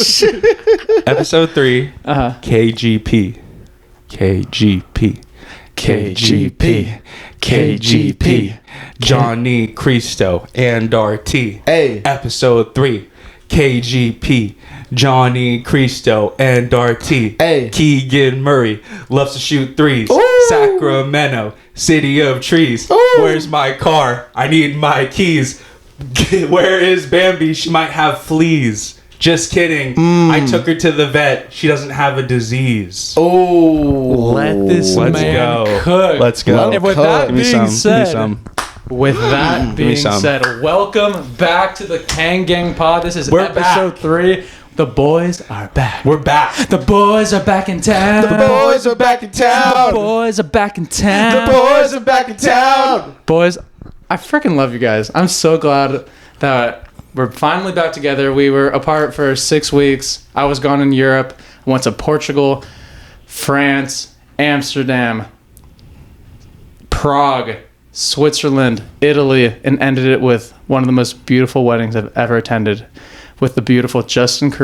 Episode 3. KGP. KGP. KGP. KGP. Johnny Cristo and RT. Hey. Episode 3. KGP. Johnny Cristo and RT. Hey. Keegan Murray loves to shoot threes. Ooh. Sacramento, city of trees. Ooh. Where's my car? I need my keys. Where is Bambi? She might have fleas. Just kidding. I took her to the vet. She doesn't have a disease. Oh, Let this man cook. Let's go. And with that being said, welcome back to the Kang Gang Pod. This is episode 3. The boys are back. We're back. The boys are back in town. the boys are back in town. The boys are back in town. The boys are back in town. Boys, I freaking love you guys. I'm so glad that we're finally back together. We were apart for 6 weeks. I was gone in Europe. I went to Portugal, France, Amsterdam, Prague, Switzerland, Italy, and ended it with one of the most beautiful weddings I've ever attended with the beautiful Justin and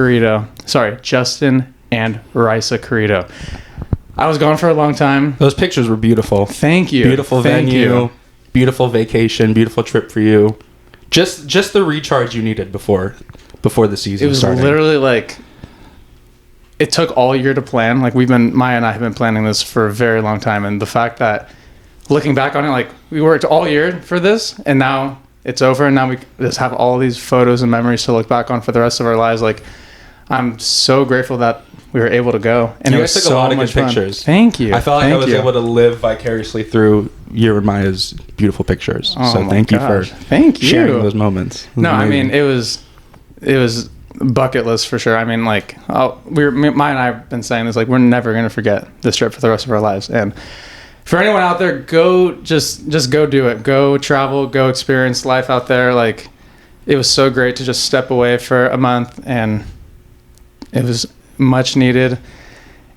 Risa Carrito. I was gone for a long time. Those pictures were beautiful. Thank you. Beautiful Thank venue. you. Beautiful vacation. Beautiful trip for you. Just the recharge you needed before the season It was started. literally like, it took all year to plan. Like Maya and I have been planning this for a very long time. And the fact that looking back on it, like we worked all year for this and now it's over. And now we just have all these photos and memories to look back on for the rest of our lives. Like I'm so grateful that we were able to go. And you it guys was took so a lot of much good fun. pictures. Thank you. I felt like I was you. able to live vicariously through your and Maya's beautiful pictures. Oh So my thank you for Thank you. sharing those moments. No, I mean it was bucket list for sure. I mean, like Maya and I have been saying this, like we're never gonna forget this trip for the rest of our lives. And for anyone out there, just go do it. Go travel, go experience life out there. Like it was so great to just step away for a month, and it was much needed.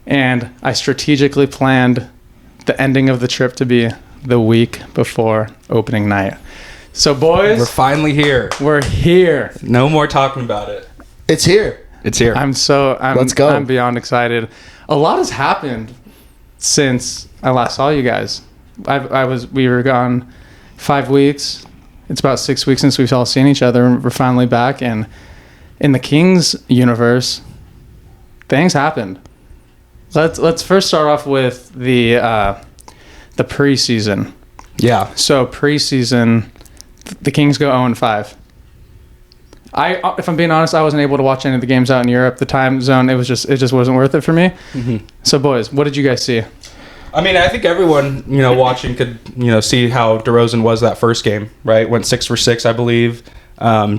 And I strategically planned the ending of the trip to be the week before opening night. So boys, we're finally here. we're here. No more talking about it. It's here. It's here. Let's go. I'm beyond excited. A lot has happened since I last saw you guys. We were gone 5 weeks. It's about 6 weeks since we've all seen each other, and we're finally back. And in the Kings universe, things happened. Let's first start off with the preseason. Yeah. So preseason, the Kings go 0-5. If I'm being honest, I wasn't able to watch any of the games out in Europe. The time zone, it just wasn't worth it for me. Mm-hmm. So boys, what did you guys see? I mean, I think everyone, watching could, see how DeRozan was that first game, right? Went 6 for 6, I believe.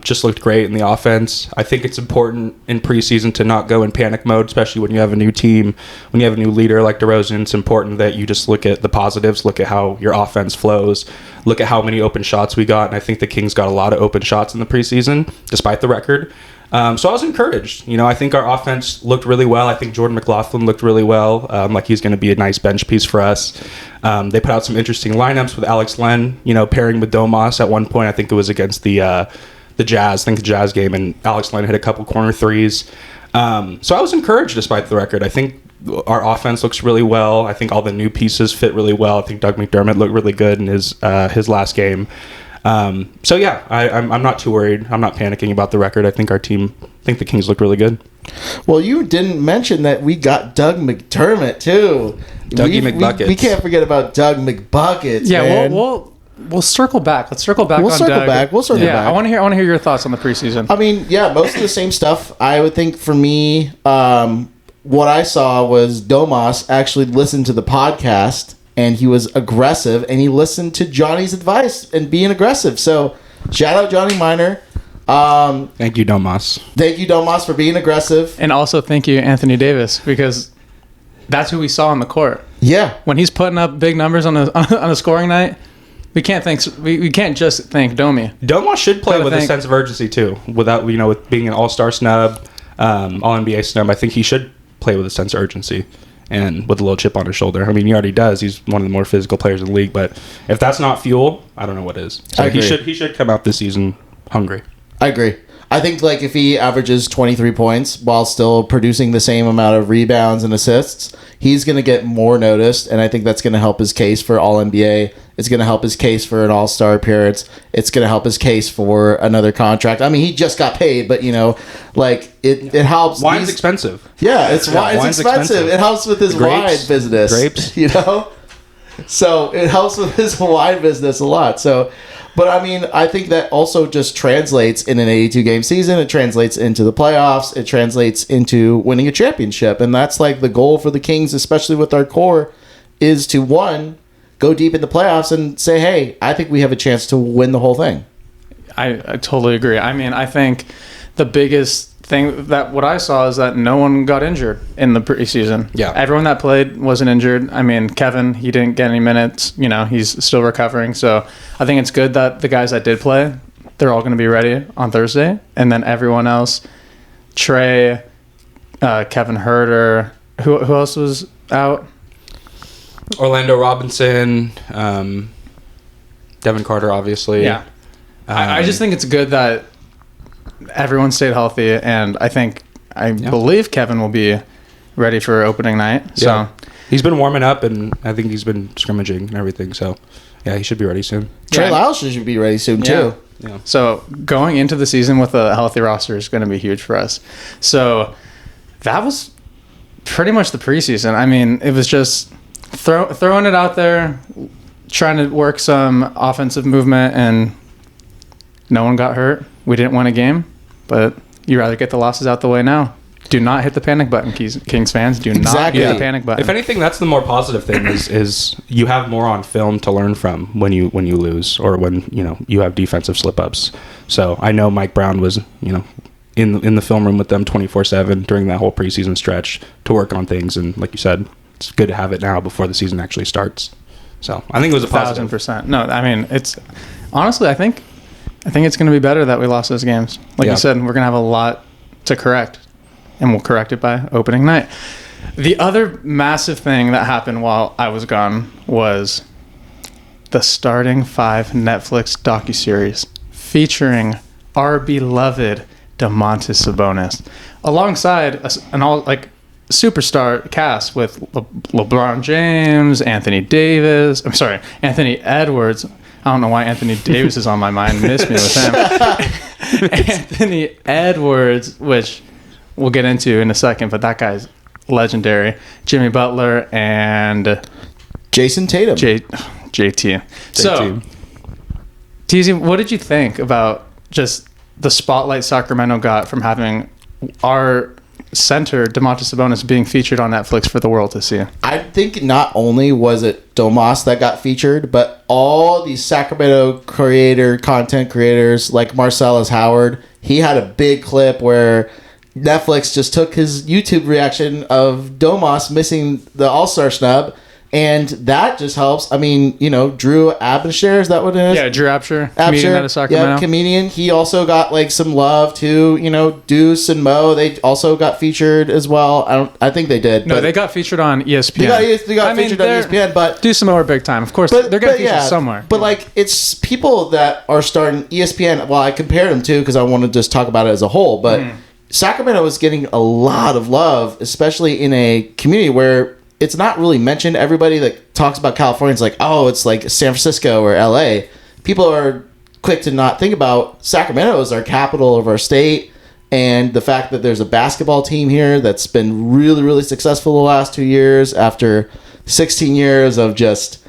Just looked great in the offense. I think it's important in preseason to not go in panic mode, especially when you have a new team, when you have a new leader like DeRozan. It's important that you just look at the positives, look at how your offense flows, look at how many open shots we got. And I think the Kings got a lot of open shots in the preseason, despite the record. So I was encouraged. I think our offense looked really well. I think Jordan McLaughlin looked really well. Like he's going to be a nice bench piece for us. They put out some interesting lineups with Alex Len, pairing with Domas at one point. I think it was against the Jazz. I think the Jazz game, and Alex Len hit a couple corner threes. So I was encouraged despite the record. I think our offense looks really well. I think all the new pieces fit really well. I think Doug McDermott looked really good in his last game. So yeah, I'm not too worried. I'm not panicking about the record. I think the Kings look really good. Well, you didn't mention that we got Doug McDermott too. Dougie McBuckets. We can't forget about Doug McBuckets. Yeah, man. we'll circle back. Let's circle back. We'll on circle Doug. back. We'll circle back. I want to hear your thoughts on the preseason. I mean, yeah, most of the same stuff. I would think for me, what I saw was Domas actually listened to the podcast and he was aggressive and he listened to Johnny's advice and being aggressive. So shout out Johnny Minor. Thank you, Domas. Thank you, Domas, for being aggressive. And also thank you, Anthony Davis, because that's who we saw on the court. Yeah. When he's putting up big numbers on a scoring night, we can't just thank Domi. Domas should play with a sense of urgency too. Without with being an All-Star snub, All-NBA snub, I think he should play with a sense of urgency and with a little chip on his shoulder. I mean, he already does. He's one of the more physical players in the league. But if that's not fuel, I don't know what is. So I agree. He should come out this season hungry. I agree. I think like if he averages 23 points while still producing the same amount of rebounds and assists, he's going to get more noticed, and I think that's going to help his case for All-NBA. It's going to help his case for an All-Star appearance. It's going to help his case for another contract. I mean, he just got paid, but like it helps. Wine's expensive. Yeah, wine's expensive. It helps with his wine business. Grapes. So it helps with his wine business a lot. So, but I mean, I think that also just translates in an 82-game season. It translates into the playoffs. It translates into winning a championship. And that's like the goal for the Kings, especially with our core, is to, one, go deep in the playoffs and say, hey, I think we have a chance to win the whole thing. I totally agree. I mean, I think the biggest thing that what I saw is that no one got injured in the preseason. Yeah. Everyone that played wasn't injured. I mean, Kevin, he didn't get any minutes. He's still recovering. So I think it's good that the guys that did play, they're all going to be ready on Thursday. And then everyone else, Trey, Kevin Herter, who else was out? Orlando Robinson, Devin Carter, obviously. Yeah. I just think it's good that everyone stayed healthy, and I believe Kevin will be ready for opening night. So yeah. He's been warming up, and I think he's been scrimmaging and everything. So, yeah, he should be ready soon. Trey Lyles should be ready soon, too. Yeah. So going into the season with a healthy roster is going to be huge for us. So that was pretty much the preseason. I mean, it was just throwing it out there, trying to work some offensive movement, and no one got hurt. We didn't win a game, but you rather get the losses out the way now. Do not hit the panic button, Kings fans. Do not hit the panic button. If anything, that's the more positive thing is you have more on film to learn from when you lose or when you have defensive slip-ups. So I know Mike Brown was in the film room with them 24/7 during that whole preseason stretch to work on things, and like you said, it's good to have it now before the season actually starts. So I think it was a positive. 1,000%. No, I mean, it's honestly, I think it's going to be better that we lost those games. Like you said, we're going to have a lot to correct, and we'll correct it by opening night. The other massive thing that happened while I was gone was the Starting Five Netflix docuseries featuring our beloved Domantas Sabonis, alongside an all superstar cast with LeBron James, Anthony Edwards. I don't know why Anthony Davis is on my mind. Miss me with him. Anthony Edwards, which we'll get into in a second, but that guy's legendary. Jimmy Butler and Jason Tatum. JT. So, TZ, what did you think about just the spotlight Sacramento got from having our center, Domantas Sabonis, being featured on Netflix for the world to see? I think not only was it Domas that got featured, but all these Sacramento content creators like Marcellus Howard, he had a big clip where Netflix just took his YouTube reaction of Domas missing the All-Star snub, and that just helps. I mean, Drew Absher, is that what it is? Yeah, Drew Absher, comedian out of Sacramento. Yeah, comedian. He also got some love too. Deuce and Mo, they also got featured as well. I think they did. No, they got featured on ESPN. They got featured on ESPN, but Deuce and Mo are big time. Of course, they're getting featured somewhere. But it's people that are starting ESPN. Well, I compared them to because I want to just talk about it as a whole, but Sacramento is getting a lot of love, especially in a community where it's not really mentioned. Everybody that talks about California is like, oh, it's like San Francisco or LA. People are quick to not think about Sacramento as our capital of our state, and the fact that there's a basketball team here that's been really, really successful the last 2 years after 16 years of just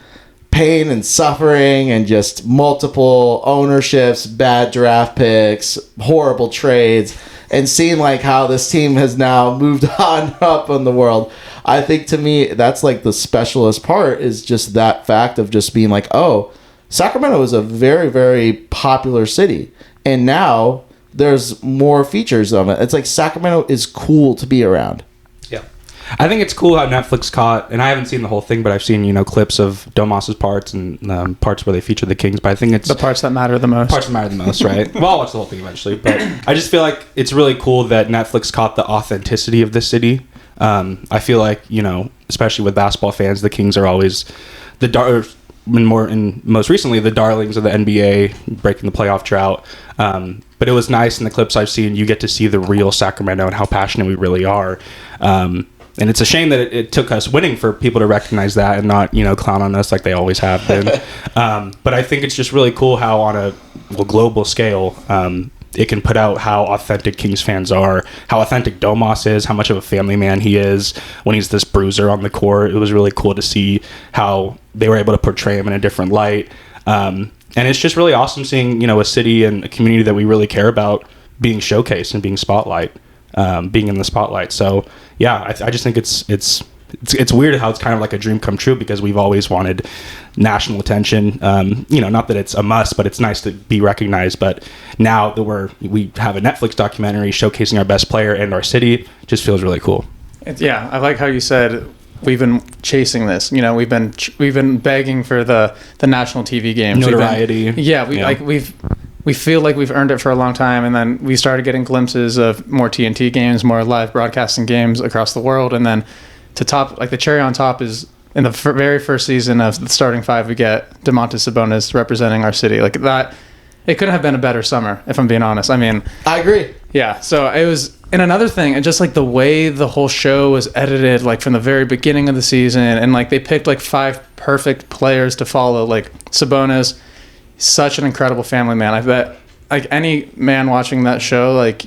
pain and suffering and just multiple ownerships, bad draft picks, horrible trades, and seeing how this team has now moved on up in the world. I think to me, that's the specialist part is just that fact of just being oh, Sacramento is a very, very popular city. And now there's more features of it. It's Sacramento is cool to be around. Yeah. I think it's cool how Netflix caught, and I haven't seen the whole thing, but I've seen, clips of Domas's parts and parts where they feature the Kings, but I think it's the parts that matter the most. Parts that matter the most, right? Well, I'll watch the whole thing eventually, but I just feel like it's really cool that Netflix caught the authenticity of this city. I feel like, especially with basketball fans, the Kings are always the most recently the darlings of the NBA breaking the playoff drought. But it was nice in the clips I've seen. You get to see the real Sacramento and how passionate we really are. And it's a shame that it took us winning for people to recognize that and not, clown on us like they always have been. But I think it's just really cool how on a global scale, it can put out how authentic Kings fans are, how authentic Domas is, how much of a family man he is when he's this bruiser on the court. It was really cool to see how they were able to portray him in a different light. And it's just really awesome seeing, a city and a community that we really care about being showcased and being being in the spotlight. So yeah, I just think it's weird how it's kind of like a dream come true because we've always wanted national attention. Not that it's a must, but it's nice to be recognized. But now that we have a Netflix documentary showcasing our best player and our city, just feels really cool. Yeah, I like how you said we've been chasing this. We've been begging for the national TV games, notoriety. We feel like we've earned it for a long time, and then we started getting glimpses of more TNT games, more live broadcasting games across the world, and then to top, like the cherry on top is in the very first season of the starting five, we get Domantas Sabonis representing our city. Like that, it couldn't have been a better summer, if I'm being honest. I mean, I agree. Yeah, so it was, and another thing, and just like the way the whole show was edited, like from the very beginning of the season, and like they picked like 5 perfect players to follow, like Sabonis, such an incredible family man. I bet like any man watching that show, like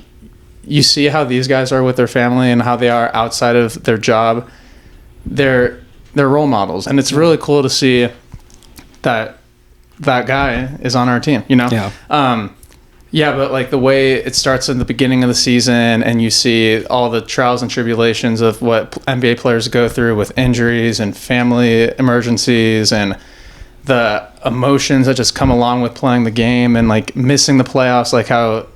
you see how these guys are with their family and how they are outside of their job. They're role models, and it's really cool to see that guy is on our team, Yeah. But like the way it starts in the beginning of the season, and you see all the trials and tribulations of what NBA players go through with injuries and family emergencies and the emotions that just come along with playing the game and like missing the playoffs, like how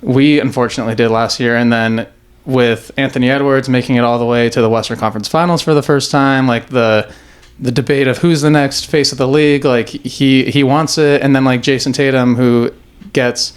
we unfortunately did last year. And then with Anthony Edwards making it all the way to the Western Conference Finals for the first time, like the debate of who's the next face of the league, like he wants it. And then like Jason Tatum, who gets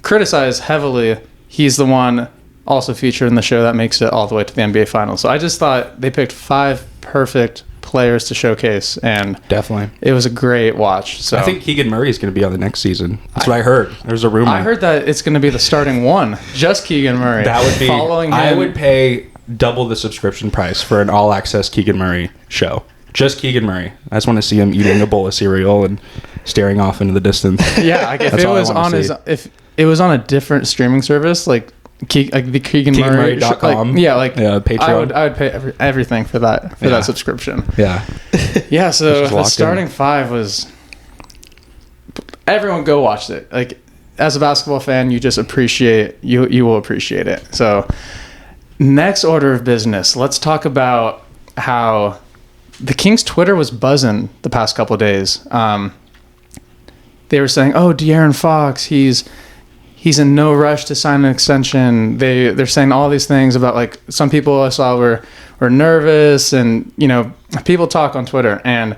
criticized heavily, he's the one also featured in the show that makes it all the way to the NBA Finals. So I just thought they picked 5 perfect players to showcase, and definitely it was a great watch. So I think Keegan Murray is going to be on the next season. That's what I heard. There's a rumor. I heard that it's going to be the starting one, just Keegan Murray. That would be following him. I would pay double the subscription price for an all-access Keegan Murray show. Just Keegan Murray. I just want to see him eating a bowl of cereal and staring off into the distance. Yeah, like if it was on a different streaming service, like the Keegan Murray, KeeganMurray.com. Patreon. I would pay everything for that subscription. Yeah. Yeah, so the starting 5 was, everyone go watch it. Like as a basketball fan, you just appreciate, you will appreciate it. So next order of business, let's talk about how the Kings Twitter was buzzing the past couple of days. They were saying, "Oh, De'Aaron Fox, he's in no rush to sign an extension." They're saying all these things about, like, some people I saw were nervous, and people talk on Twitter. And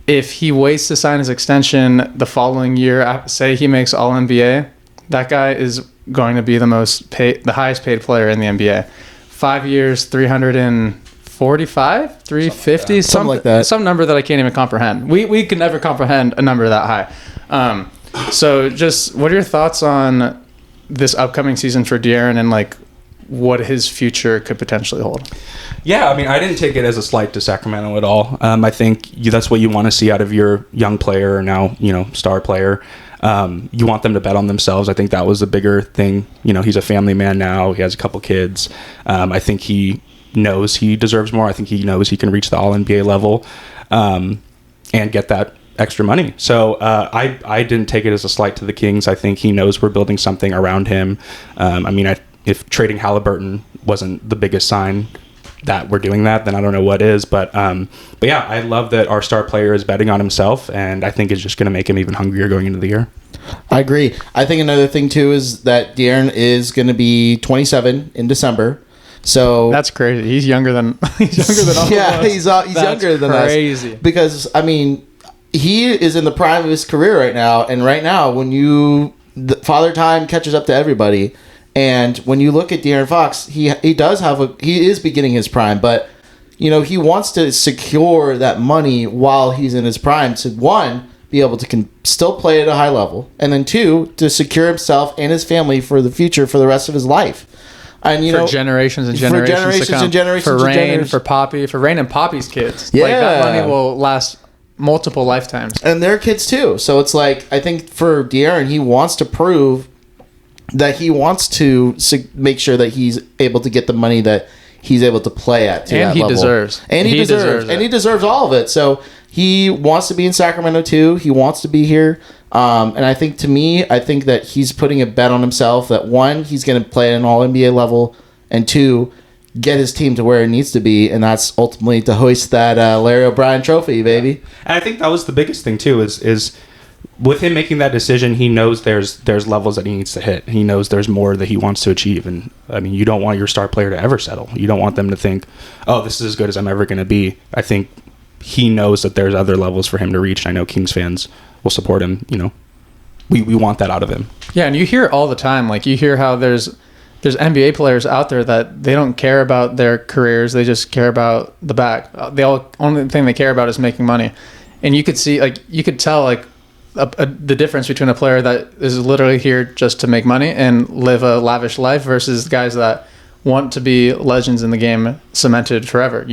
if he waits to sign his extension the following year, say he makes All NBA, that guy is going to be the highest paid player in the NBA. 5 years, 345, 350, something like that. Some number that I can't even comprehend. We can never comprehend a number that high. So just what are your thoughts on this upcoming season for De'Aaron and like what his future could potentially hold? Yeah, I mean, I didn't take it as a slight to Sacramento at all. I think that's what you want to see out of your young player, or now, star player. You want them to bet on themselves. I think that was the bigger thing. He's a family man now. He has a couple kids. I think he knows he deserves more. I think he knows he can reach the All-NBA level and get that extra money. So I didn't take it as a slight to the Kings. I think he knows we're building something around him. If trading Halliburton wasn't the biggest sign that we're doing that, then I don't know what is. But yeah, I love that our star player is betting on himself, and I think it's just going to make him even hungrier going into the year. I agree. I think another thing too is that De'Aaron is going to be 27 in December. So that's crazy. He's younger than all of us. Yeah, he's younger than us. Crazy. Because he is in the prime of his career right now, and right now when the father time catches up to everybody. And when you look at De'Aaron Fox, he is beginning his prime, but he wants to secure that money while he's in his prime to, one, be able to still play at a high level, and then two, to secure himself and his family for the future, for the rest of his life. And for generations and generations to come. and generations for and Rain, generations. for Poppy, for Rain and Poppy's kids. Yeah. Like, that money will last multiple lifetimes. And their kids too. So it's like, I think for De'Aaron, he wants to prove that he wants to make sure that he's able to get the money that he's able to play at to and that he level. deserves. And he deserves. And he deserves all of it. So he wants to be in Sacramento too. He wants to be here. And I think that he's putting a bet on himself that, one, he's going to play at an all-NBA level, and two, get his team to where it needs to be, and that's ultimately to hoist that Larry O'Brien trophy, baby. And I think that was the biggest thing too, is with him making that decision, he knows there's levels that he needs to hit. He knows there's more that he wants to achieve. And I mean, you don't want your star player to ever settle. You don't want them to think, oh, this is as good as I'm ever going to be. I think he knows that there's other levels for him to reach. And I know Kings fans will support him. We want that out of him. Yeah, and you hear it all the time. Like, you hear how there's NBA players out there that they don't care about their careers. They just care about the back. The only thing they care about is making money. And you could see, you could tell, the difference between a player that is literally here just to make money and live a lavish life versus guys that want to be legends in the game, cemented forever.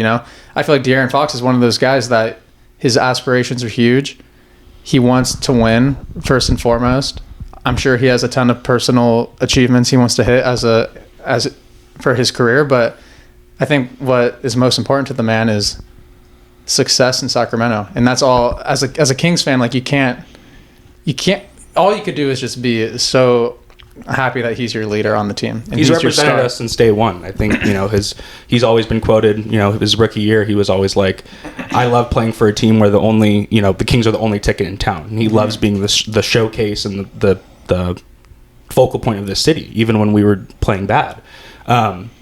I feel like De'Aaron Fox is one of those guys that his aspirations are huge. He wants to win first and foremost. I'm sure he has a ton of personal achievements he wants to hit as for his career, but I think what is most important to the man is success in Sacramento, and that's all. As a Kings fan, you can't. All you could do is just be so happy that he's your leader on the team. And he's represented us since day one. I think he's always been quoted. His rookie year, he was always like, "I love playing for a team where the Kings are the only ticket in town." And he loves being the showcase and the focal point of this city, even when we were playing bad.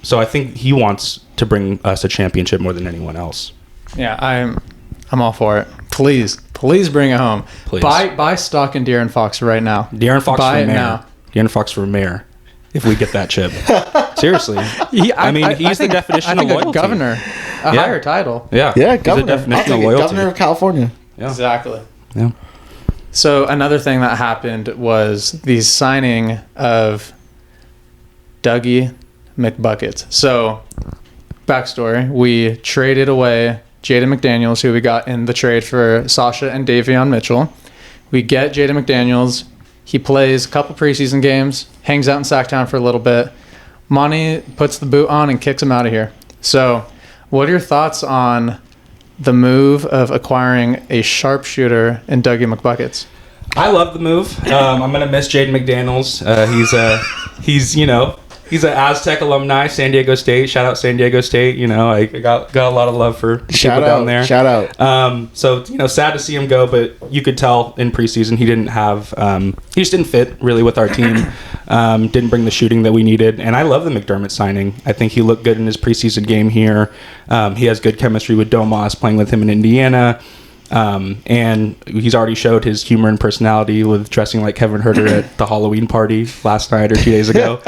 So I think he wants to bring us a championship more than anyone else. Yeah, I'm all for it. Please bring it home. Please. Buy stock in De'Aaron Fox right now. De'Aaron Fox buy for it mayor. now. De'Aaron Fox for mayor. If we get that chip, seriously. He's the definition of loyalty. A governor, a higher title. Yeah, governor. He's a definition of loyalty. Governor of California. Yeah. Exactly. Yeah. So another thing that happened was the signing of Dougie McBuckets. So, backstory: we traded away Jaden McDaniels, who we got in the trade for Sasha and Davion Mitchell. We get Jaden McDaniels. He plays a couple preseason games, hangs out in Sacktown for a little bit. Monty puts the boot on and kicks him out of here. So, what are your thoughts on the move of acquiring a sharpshooter in Dougie McBuckets? I love the move. I'm gonna miss Jaden McDaniels. He's an Aztec alumni, San Diego State. Shout out San Diego State. I got a lot of love for people down there. Shout out. So sad to see him go, but you could tell in preseason he just didn't fit really with our team. Didn't bring the shooting that we needed, and I love the McDermott signing. I think he looked good in his preseason game here. He has good chemistry with Domas, playing with him in Indiana. And he's already showed his humor and personality with dressing like Kevin Huerter at the Halloween party last night or 2 days ago.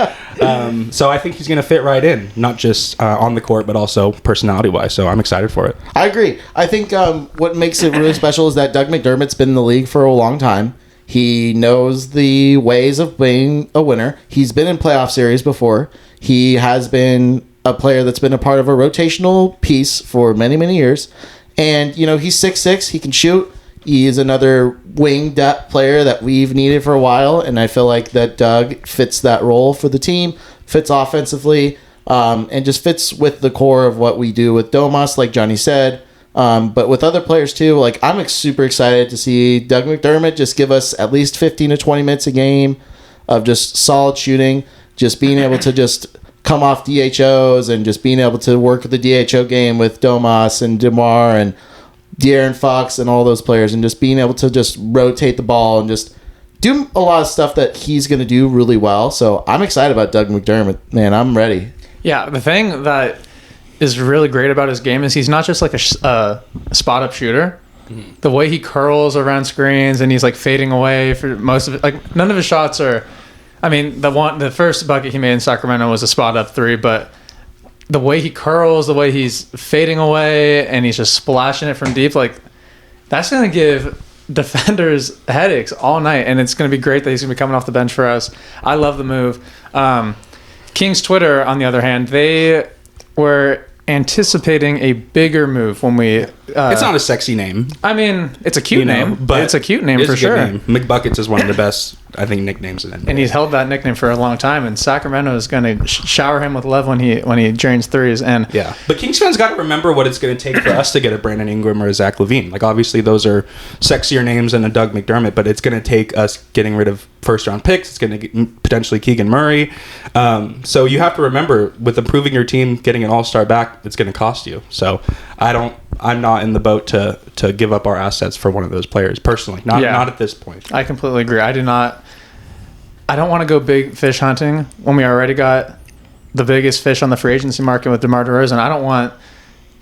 So I think he's going to fit right in, not just on the court, but also personality-wise. So I'm excited for it. I agree. I think what makes it really special is that Doug McDermott's been in the league for a long time. He knows the ways of being a winner. He's been in playoff series before. He has been a player that's been a part of a rotational piece for many, many years. And, he's 6'6". He can shoot. He is another wing depth player that we've needed for a while. And I feel like that Doug fits that role for the team, fits offensively, and just fits with the core of what we do with Domas, like Johnny said. But with other players, too, I'm super excited to see Doug McDermott just give us at least 15 to 20 minutes a game of just solid shooting, just being able to just come off DHOs and just being able to work the DHO game with Domas and DeMar and De'Aaron Fox and all those players, and just being able to just rotate the ball and just do a lot of stuff that he's going to do really well. So I'm excited about Doug McDermott. Man, I'm ready. Yeah, the thing that is really great about his game is he's not just a spot-up shooter. Mm-hmm. The way he curls around screens and he's fading away for most of it. None of his shots are... I mean, the first bucket he made in Sacramento was a spot up three, but the way he curls, the way he's fading away, and he's just splashing it from deep, like that's going to give defenders headaches all night, and it's going to be great that he's going to be coming off the bench for us. I love the move. King's Twitter, on the other hand, they were anticipating a bigger move when we it's not a sexy name. I mean, it's a cute name, but it's a cute name for sure. Name. McBuckets is one of the best, I think, nicknames in NBA. And he's held that nickname for a long time, and Sacramento is going to shower him with love when he drains threes. And yeah, but Kings fans got to remember what it's going to take for us to get a Brandon Ingram or a Zach LaVine. Like, obviously those are sexier names than a Doug McDermott, but it's going to take us getting rid of first-round picks. It's going to potentially Keegan Murray. So you have to remember, with improving your team, getting an all-star back, it's going to cost you. So I'm not in the boat to give up our assets for one of those players personally. Not at this point. I completely agree. I don't want to go big fish hunting when we already got the biggest fish on the free agency market with DeMar DeRozan. I don't want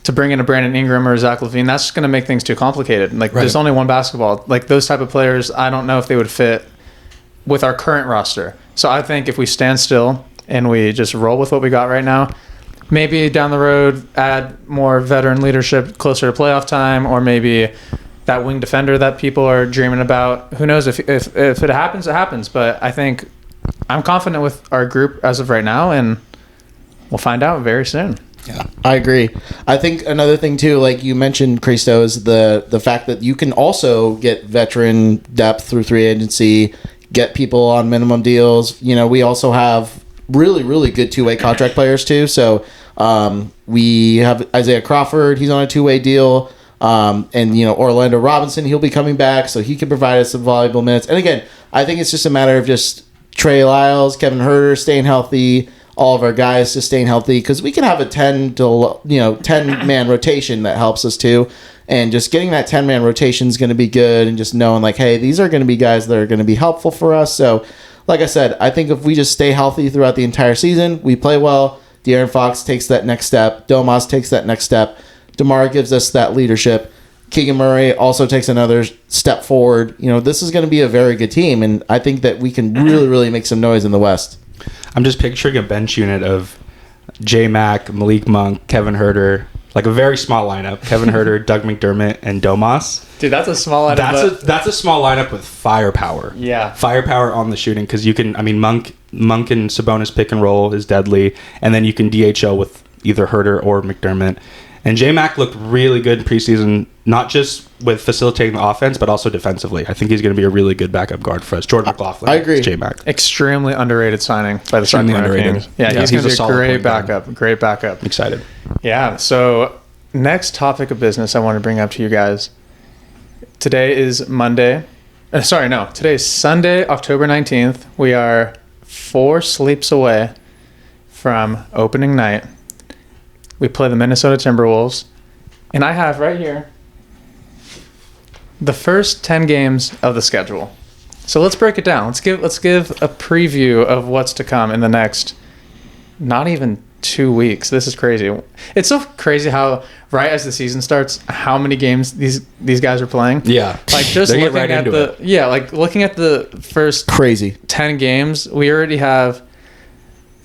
to bring in a Brandon Ingram or a Zach LaVine. That's just going to make things too complicated. Like, There's only one basketball. Like, those type of players, I don't know if they would fit with our current roster. So I think if we stand still and we just roll with what we got right now, maybe down the road add more veteran leadership closer to playoff time, or maybe that wing defender that people are dreaming about. Who knows? If it happens, it happens. But I think I'm confident with our group as of right now, and we'll find out very soon. Yeah, I agree. I think another thing too, like you mentioned, Christo, is the fact that you can also get veteran depth through free agency, get people on minimum deals. You know, we also have really, really good two-way contract players too. So we have Isaiah Crawford. He's on a two-way deal. And, Orlando Robinson, he'll be coming back, so he can provide us some valuable minutes. And again, I think it's just a matter of just Trey Lyles, Kevin Huerter staying healthy, all of our guys just staying healthy, because we can have a 10-man rotation that helps us too. And just getting that 10-man rotation is going to be good, and just knowing like, hey, these are going to be guys that are going to be helpful for us. So, like I said, I think if we just stay healthy throughout the entire season, we play well, De'Aaron Fox takes that next step, Domas takes that next step, DeMar gives us that leadership, Keegan Murray also takes another step forward. This is going to be a very good team, and I think that we can really, really make some noise in the West. I'm just picturing a bench unit of J-Mac, Malik Monk, Kevin Huerter, like a very small lineup. Kevin Huerter, Doug McDermott, and Domas. Dude, that's a small lineup. That's a small lineup with firepower. Yeah. Firepower on the shooting, because you can, Monk and Sabonis pick and roll is deadly, and then you can DHL with either Huerter or McDermott. And J-Mac looked really good in preseason, not just with facilitating the offense, but also defensively. I think he's going to be a really good backup guard for us. Jordan McLaughlin. I agree. J-Mac. Extremely underrated signing by the Sacramento Kings. Yeah, he's going to be a great backup. Great backup. I'm excited. Yeah, so next topic of business I want to bring up to you guys. Today is Monday. Today is Sunday, October 19th. We are 4 sleeps away from opening night. We play the Minnesota Timberwolves, and I have right here the first 10 games of the schedule. So let's break it down. Let's give a preview of what's to come in the next not even 2 weeks. This is crazy. It's so crazy how right as the season starts, how many games these guys are playing. Yeah, like just looking at looking at the first crazy 10 games, we already have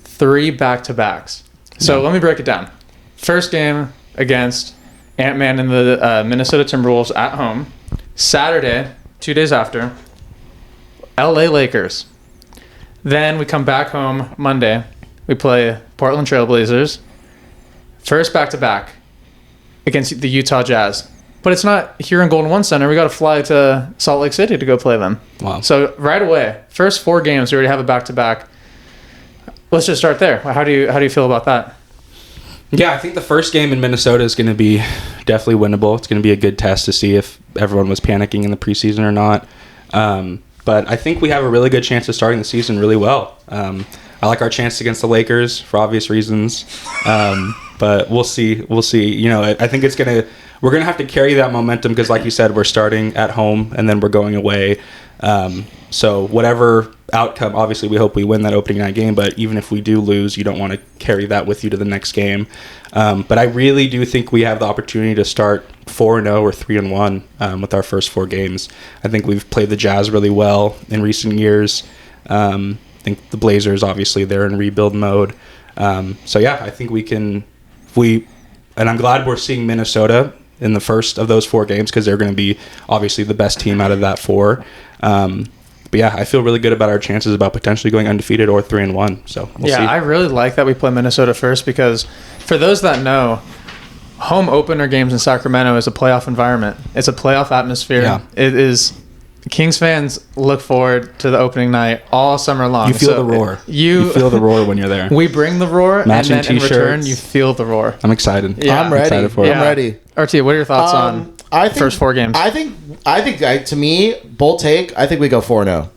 3 back-to-backs. So let me break it down. First game against Ant-Man and the Minnesota Timberwolves at home. Saturday, 2 days after, LA Lakers. Then we come back home Monday. We play Portland Trailblazers. First back-to-back against the Utah Jazz. But it's not here in Golden One Center. We got to fly to Salt Lake City to go play them. Wow. So right away, first 4 games, we already have a back-to-back. Let's just start there. How do you feel about that? Yeah, I think the first game in Minnesota is going to be definitely winnable. It's going to be a good test to see if everyone was panicking in the preseason or not. But I think we have a really good chance of starting the season really well. I like our chance against the Lakers for obvious reasons. But we'll see. We'll see. I think we're going to have to carry that momentum because, like you said, we're starting at home and then we're going away. So whatever outcome, obviously we hope we win that opening night game, but even if we do lose, you don't want to carry that with you to the next game. But I really do think we have the opportunity to start 4-0 or 3-1 with our first 4 games. I think we've played the Jazz really well in recent years. I think the Blazers, obviously, they're in rebuild mode. I think we can and I'm glad we're seeing Minnesota in the first of those 4 games because they're going to be obviously the best team out of that 4. But yeah, I feel really good about our chances about potentially going undefeated or 3-1. So we'll see. I really like that we play Minnesota first because for those that know, home opener games in Sacramento is a playoff environment. It's a playoff atmosphere. Yeah. It is. Kings fans look forward to the opening night all summer long. You feel the roar. You feel the roar when you're there. We bring the roar, Matching and then in t-shirts. return, you feel the roar. I'm excited. Yeah. I'm ready. Excited for it. I'm ready. RT, what are your thoughts on first 4 games? I think to me, bold take, I think we go 4-0.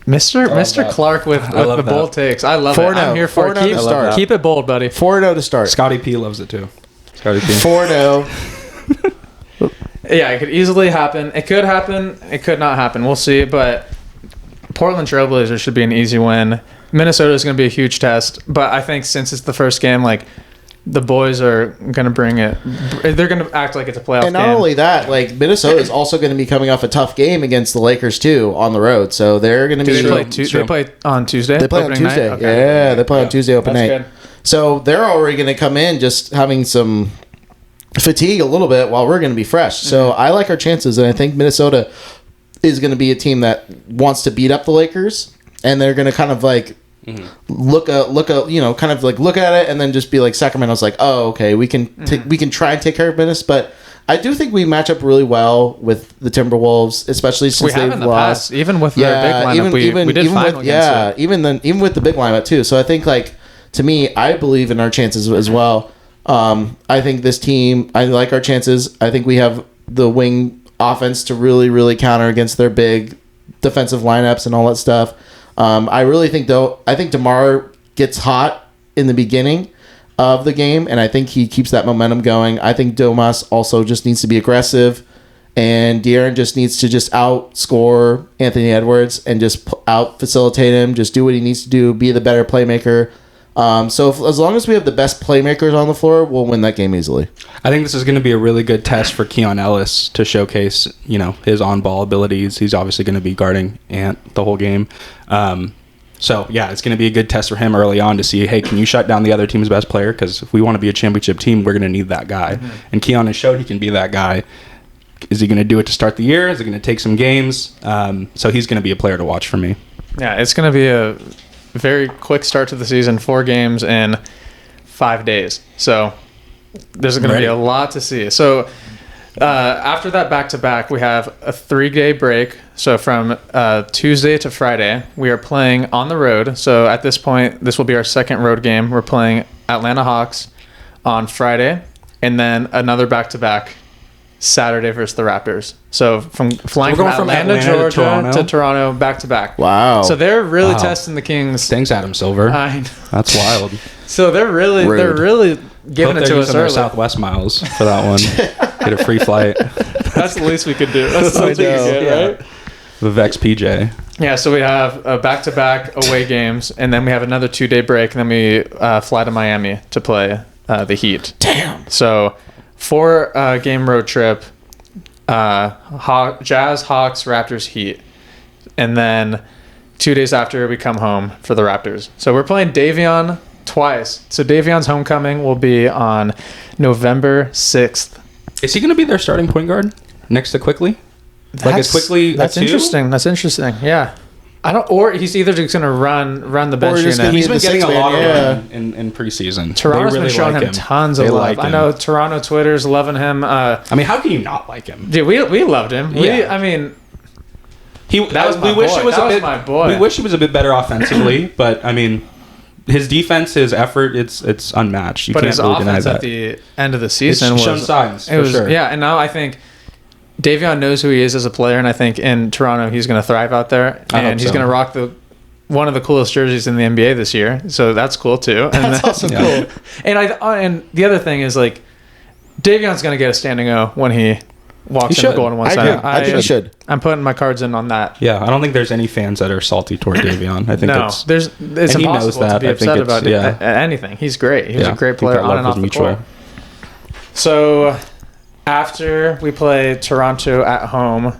Mr. Clark with love the that. bold takes. I love it. 4-0. I'm here for it. 4-0 to start. Keep it bold, buddy. 4-0 to start. Scotty P loves it too. Scotty P. 4-0. Yeah, it could easily happen. It could happen. It could not happen. We'll see. But Portland Trailblazers should be an easy win. Minnesota is going to be a huge test. But I think since it's the first game, like, the boys are going to bring it. They're going to act like it's a playoff game. And not only that, like, Minnesota is also going to be coming off a tough game against the Lakers too on the road. So they're going to be. Do they play on Tuesday? They play on opening Tuesday. night? Okay. Yeah, they play on Tuesday open That's night. good. So they're already going to come in just having some fatigue a little bit while we're going to be fresh. So I like our chances, and I think Minnesota is going to be a team that wants to beat up the Lakers, and they're going to kind of like look at it, and then just be like, Sacramento's like, oh, okay, we can try and take care of business, but I do think we match up really well with the Timberwolves, especially since We have they've in the lost. past, even with their big lineup, we did fine against it. Even with the big lineup too. So I think, like, to me, I believe in our chances as well. I think this team, I like our chances. I think we have the wing offense to really, really counter against their big defensive lineups and all that stuff. I really think, though, I think DeMar gets hot in the beginning of the game, and I think he keeps that momentum going. I think Domas also just needs to be aggressive, and De'Aaron just needs to just outscore Anthony Edwards and just out-facilitate him, just do what he needs to do, be the better playmaker. As long as we have the best playmakers on the floor, we'll win that game easily. I think this is going to be a really good test for Keon Ellis to showcase, his on-ball abilities. He's obviously going to be guarding Ant the whole game. So, yeah, it's going to be a good test for him early on to see, hey, can you shut down the other team's best player? Because if we want to be a championship team, we're going to need that guy. Mm-hmm. And Keon has showed he can be that guy. Is he going to do it to start the year? Is he going to take some games? So he's going to be a player to watch for me. Yeah, it's going to be a very quick start to the season, 4 games in 5 days. So there's going to be a lot to see. So after that back-to-back, we have a 3-day break. So from Tuesday to Friday, we are playing on the road. So at this point, this will be our second road game. We're playing Atlanta Hawks on Friday, and then another back-to-back Saturday versus the Raptors. So from flying from Atlanta, Georgia to Toronto back-to-back. Wow. So they're really testing the Kings. Thanks, Adam Silver. That's wild. So they're really giving it to us early. Southwest miles for that one. Get a free flight. That's the least we could do. That's the least we could get, right? Vivek's PJ. Yeah, so we have back-to-back away games, and then we have another 2-day break, and then we fly to Miami to play the Heat. Damn. So 4-game road trip, Jazz, Hawks, Raptors, Heat. And then 2 days after, we come home for the Raptors. So we're playing Davion twice. So Davion's homecoming will be on November 6th. Is he going to be their starting point guard next to Quickly? That's interesting. That's interesting. Yeah. Or he's either just going to run the bench unit. He's been getting a lot of run in preseason. Toronto's been showing him tons of love. I know Toronto Twitter's loving him. I mean, how can you not like him? Dude, we loved him. Yeah. That was my boy. We wish he was a bit better offensively, but I mean, his defense, his effort, it's unmatched. You but can't his really offense deny at that. the end of the season shown signs. Sure. Yeah, and now I think Davion knows who he is as a player, and I think in Toronto he's going to thrive out there, and he's going to rock one of the coolest jerseys in the NBA this year. So that's cool too. And that's also cool. And the other thing is, like, Davion's going to get a standing O when he walks in going to one side. I think he should. I'm putting my cards in on that. Yeah, I don't think there's any fans that are salty toward Davion. I think it's impossible to be upset about anything. He's great. He's a great player on and off the court. So after we play Toronto at home,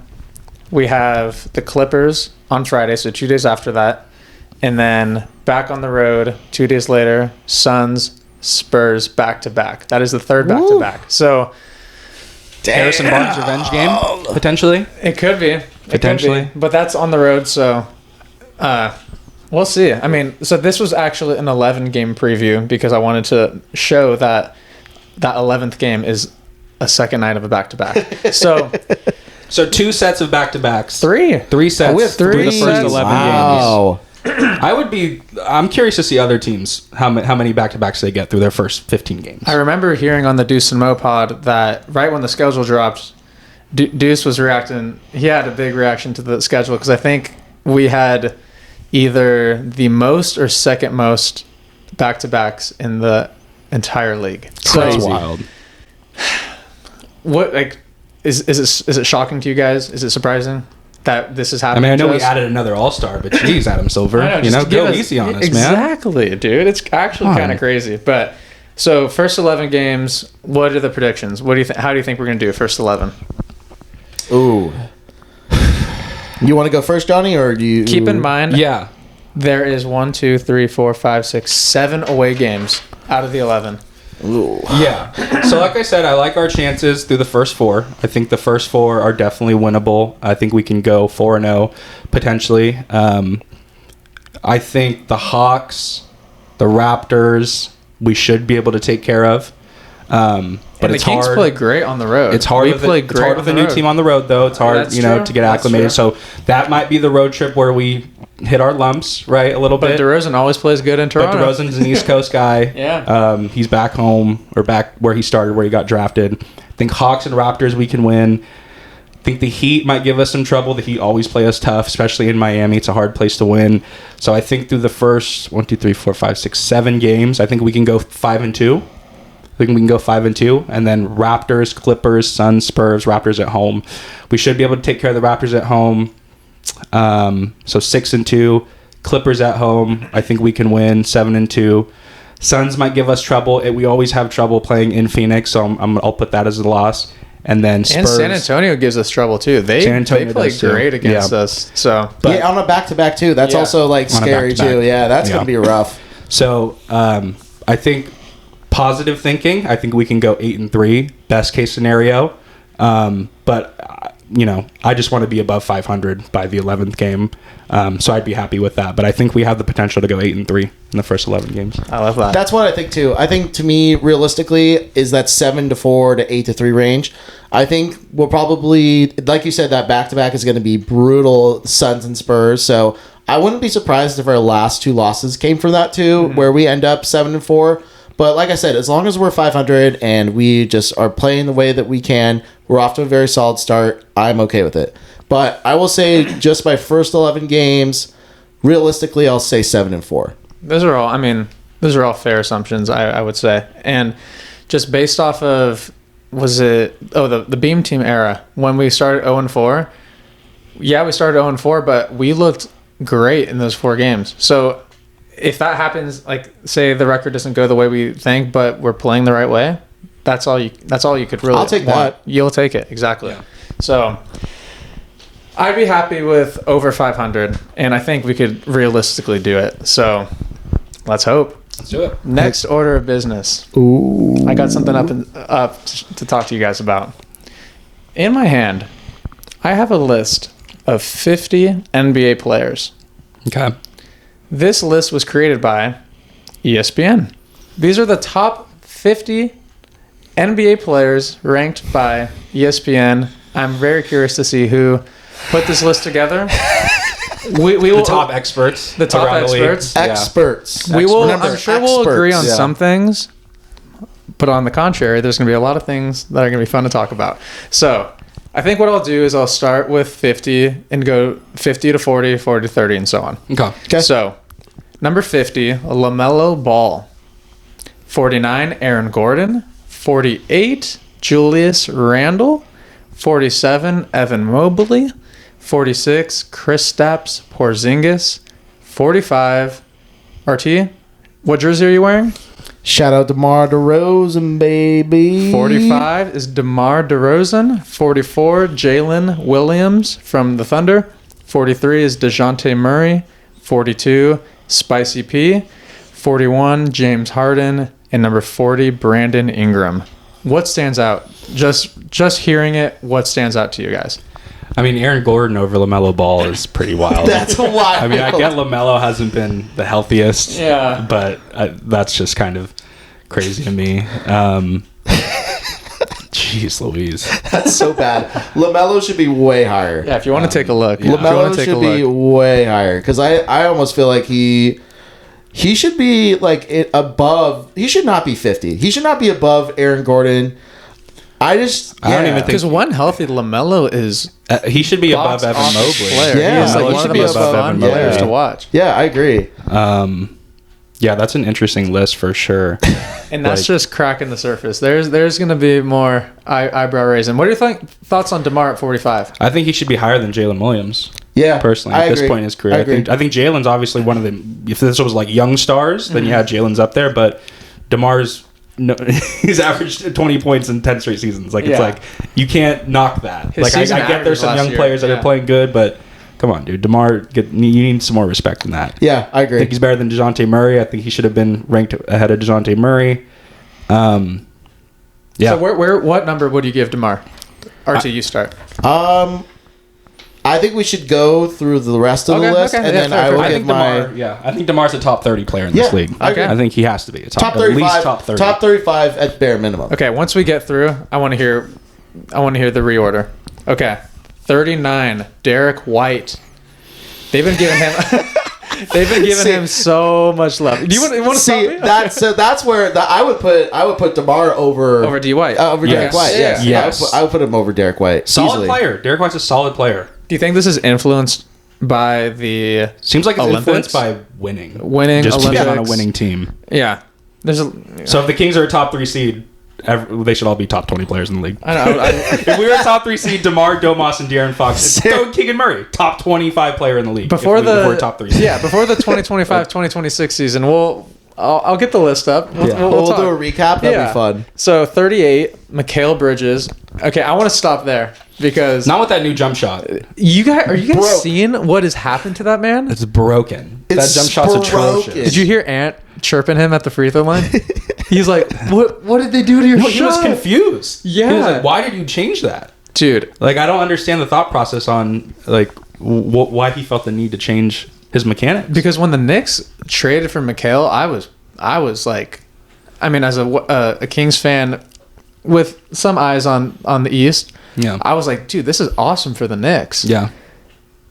we have the Clippers on Friday, so 2 days after that. And then back on the road 2 days later, Suns Spurs back-to-back. That is the third back-to-back. So Harrison Barnes revenge game, potentially. it could be. Potentially. But that's on the road, so we'll see. I mean, so this was actually an 11-game preview because I wanted to show that 11th game is a second night of a back-to-back. So 2 sets of back-to-backs. 3 sets with through the first 11 games. Wow. I'm curious to see other teams how many back-to-backs they get through their first 15 games. I remember hearing on the Deuce and Mo pod that right when the schedule dropped, Deuce was reacting. He had a big reaction to the schedule because I think we had either the most or second most back-to-backs in the entire league. That's wild. What is it shocking to you guys? Is it surprising that this is happening? I know we added another All-Star, but geez, Adam Silver, go easy on us, man. Exactly, dude. It's actually kind of crazy. But so first 11 games. What are the predictions? What do you think? How do you think we're gonna do first 11? Ooh. You want to go first, Johnny, or do you Keep in mind, Yeah. there is 1, 2, 3, 4, 5, 6, 7 away games out of the 11. Ooh. Yeah. So like I said, I like our chances through the first 4. I think the first 4 are definitely winnable. I think we can go 4-0 potentially. I think the Hawks, the Raptors, we should be able to take care of. But the Kings play great on the road. It's hard with a new team on the road, though. It's hard, to get acclimated. So that might be the road trip where we hit our lumps, right, a little bit. But DeRozan always plays good in Toronto. But DeRozan's an East Coast guy. Yeah. He's back home, or back where he started, where he got drafted. I think Hawks and Raptors we can win. I think the Heat might give us some trouble. The Heat always play us tough, especially in Miami. It's a hard place to win. So I think through the first 1, 2, 3, 4, 5, 6, 7 games, I think we can go 5-2. I think we can go 5-2, and then Raptors, Clippers, Suns, Spurs, Raptors at home. We should be able to take care of the Raptors at home. So 6-2, Clippers at home. I think we can win 7-2. Suns might give us trouble. We always have trouble playing in Phoenix, so I'll put that as a loss. And then Spurs. And San Antonio gives us trouble too. They play great against us. So, but on a back-to-back too. That's also scary too. Yeah, that's gonna be rough. So I think. Positive thinking, I think we can go 8-3, best case scenario. But I just want to be above 500 by the 11th game. So I'd be happy with that. But I think we have the potential to go 8-3 in the first 11 games. I love that. That's what I think too. I think to me, realistically, is that 7-4 to 8-3 range. I think we'll probably, like you said, that back-to-back is going to be brutal, Suns and Spurs. So I wouldn't be surprised if our last 2 losses came from that too, where we end up 7-4. But like I said, as long as we're 500 and we just are playing the way that we can, we're off to a very solid start. I'm okay with it. But I will say just my first 11 games, realistically, I'll say 7-4. Those are all fair assumptions, I would say. And just based off of, the Beam Team era, when we started 0-4, yeah, we started 0-4, but we looked great in those 4 games. So if that happens, like say the record doesn't go the way we think, but we're playing the right way, that's all you could really. I'll take want. that. You'll take it, exactly. Yeah. So I'd be happy with over 500, and I think we could realistically do it. So let's hope. Let's do it. Next order of business. Ooh. I got something up to talk to you guys about. In my hand, I have a list of 50 NBA players. Okay. This list was created by ESPN. These are the top 50 NBA players ranked by ESPN. I'm very curious to see who put this list together. We will, the top experts. The top experts. Experts. We will. Remember, I'm sure we'll agree on Yeah. some things, but on the contrary, there's going to be a lot of things that are going to be fun to talk about. So I think what I'll do is I'll start with 50 and go 50 to 40, 40 to 30, and so on. Okay. So, number 50, LaMelo Ball. 49, Aaron Gordon. 48, Julius Randle. 47, Evan Mobley. 46, Kristaps Porzingis. 45, RT, what jersey are you wearing? Shout out to DeMar DeRozan, baby. 45 is DeMar DeRozan. 44, Jalen Williams from the Thunder. 43 is DeJounte Murray. 42, Spicy P. 41, James Harden. and number 40, Brandon Ingram. What stands out? Just hearing it, what stands out to you guys? I mean, Aaron Gordon over LaMelo Ball is pretty wild. That's wild. I mean, I get LaMelo hasn't been the healthiest. Yeah. But that's just kind of crazy to me. Jeez Louise. That's so bad. LaMelo should be way higher. Yeah, if you want to take a look. Yeah. LaMelo should be way higher because I almost feel like he should be like above. He should not be 50. He should not be above Aaron Gordon. I don't even think because one healthy LaMelo is he should be above Evan Mobley. Player. Yeah, he's like he one should of the be most above fun Evan players Mobley. to watch. Yeah, I agree. Yeah, that's an interesting list for sure. And that's just cracking the surface. There's going to be more eyebrow raising. What are your thoughts on DeMar at 45? I think he should be higher than Jalen Williams. Yeah, personally, I at this agree. point in his career, I think Jalen's obviously one of the. If this was like young stars, then yeah, Jalen's up there. But DeMar's he's averaged 20 points in 10 straight seasons. Like it's like you can't knock that. His Like I season get there's some average young last players year, that are playing good, but come on, dude, DeMar, you need some more respect than that. Yeah, I agree. I think he's better than DeJounte Murray. I think he should have been ranked ahead of DeJounte Murray. Yeah. So what number would you give DeMar? RT, you start. I think we should go through the rest of the list, and then I will give my. I think DeMar's a top 30 player in this league. I agree. I think he has to be top 35, at least top 30. Top 35 at bare minimum. Okay, once we get through, I want to hear the reorder. Okay, 39, Derek White. They've been giving him so much love. Do you want to see that's where I would put DeMar over D White. Over Derek White. Yes. Yes. I would put him over Derek White. Solid easily. player. Derek White's a solid player. Do you think this is influenced by the Seems like it's Olympics? influenced by winning. Just to be on a Olympics. winning team. Yeah. So if the Kings are a top 3 seed, they should all be top 20 players in the league. I know. If we were a top 3 seed, DeMar, Domas, and De'Aaron Fox, throw Keegan Murray, top 25 player in the league. Before if we're top 3 seed. Yeah, before the 2025-2026 season, I'll get the list up. We'll do a recap. That'll be fun. So 38, Mikal Bridges. Okay, I want to stop there because Not with that new jump shot. are you guys seeing what has happened to that man? It's broken. It's that jump shot's broken. atrocious. Did you hear Ant chirping him at the free throw line? He's like, "What did they do to your shot?" He was confused. Yeah. He was like, why did you change that? Dude. Like, I don't understand the thought process on, like, why he felt the need to change his mechanics. Because when the Knicks traded for Mikal, I was like, I mean, as a Kings fan with some eyes on the East, Yeah. I was like, dude, this is awesome for the Knicks. Yeah.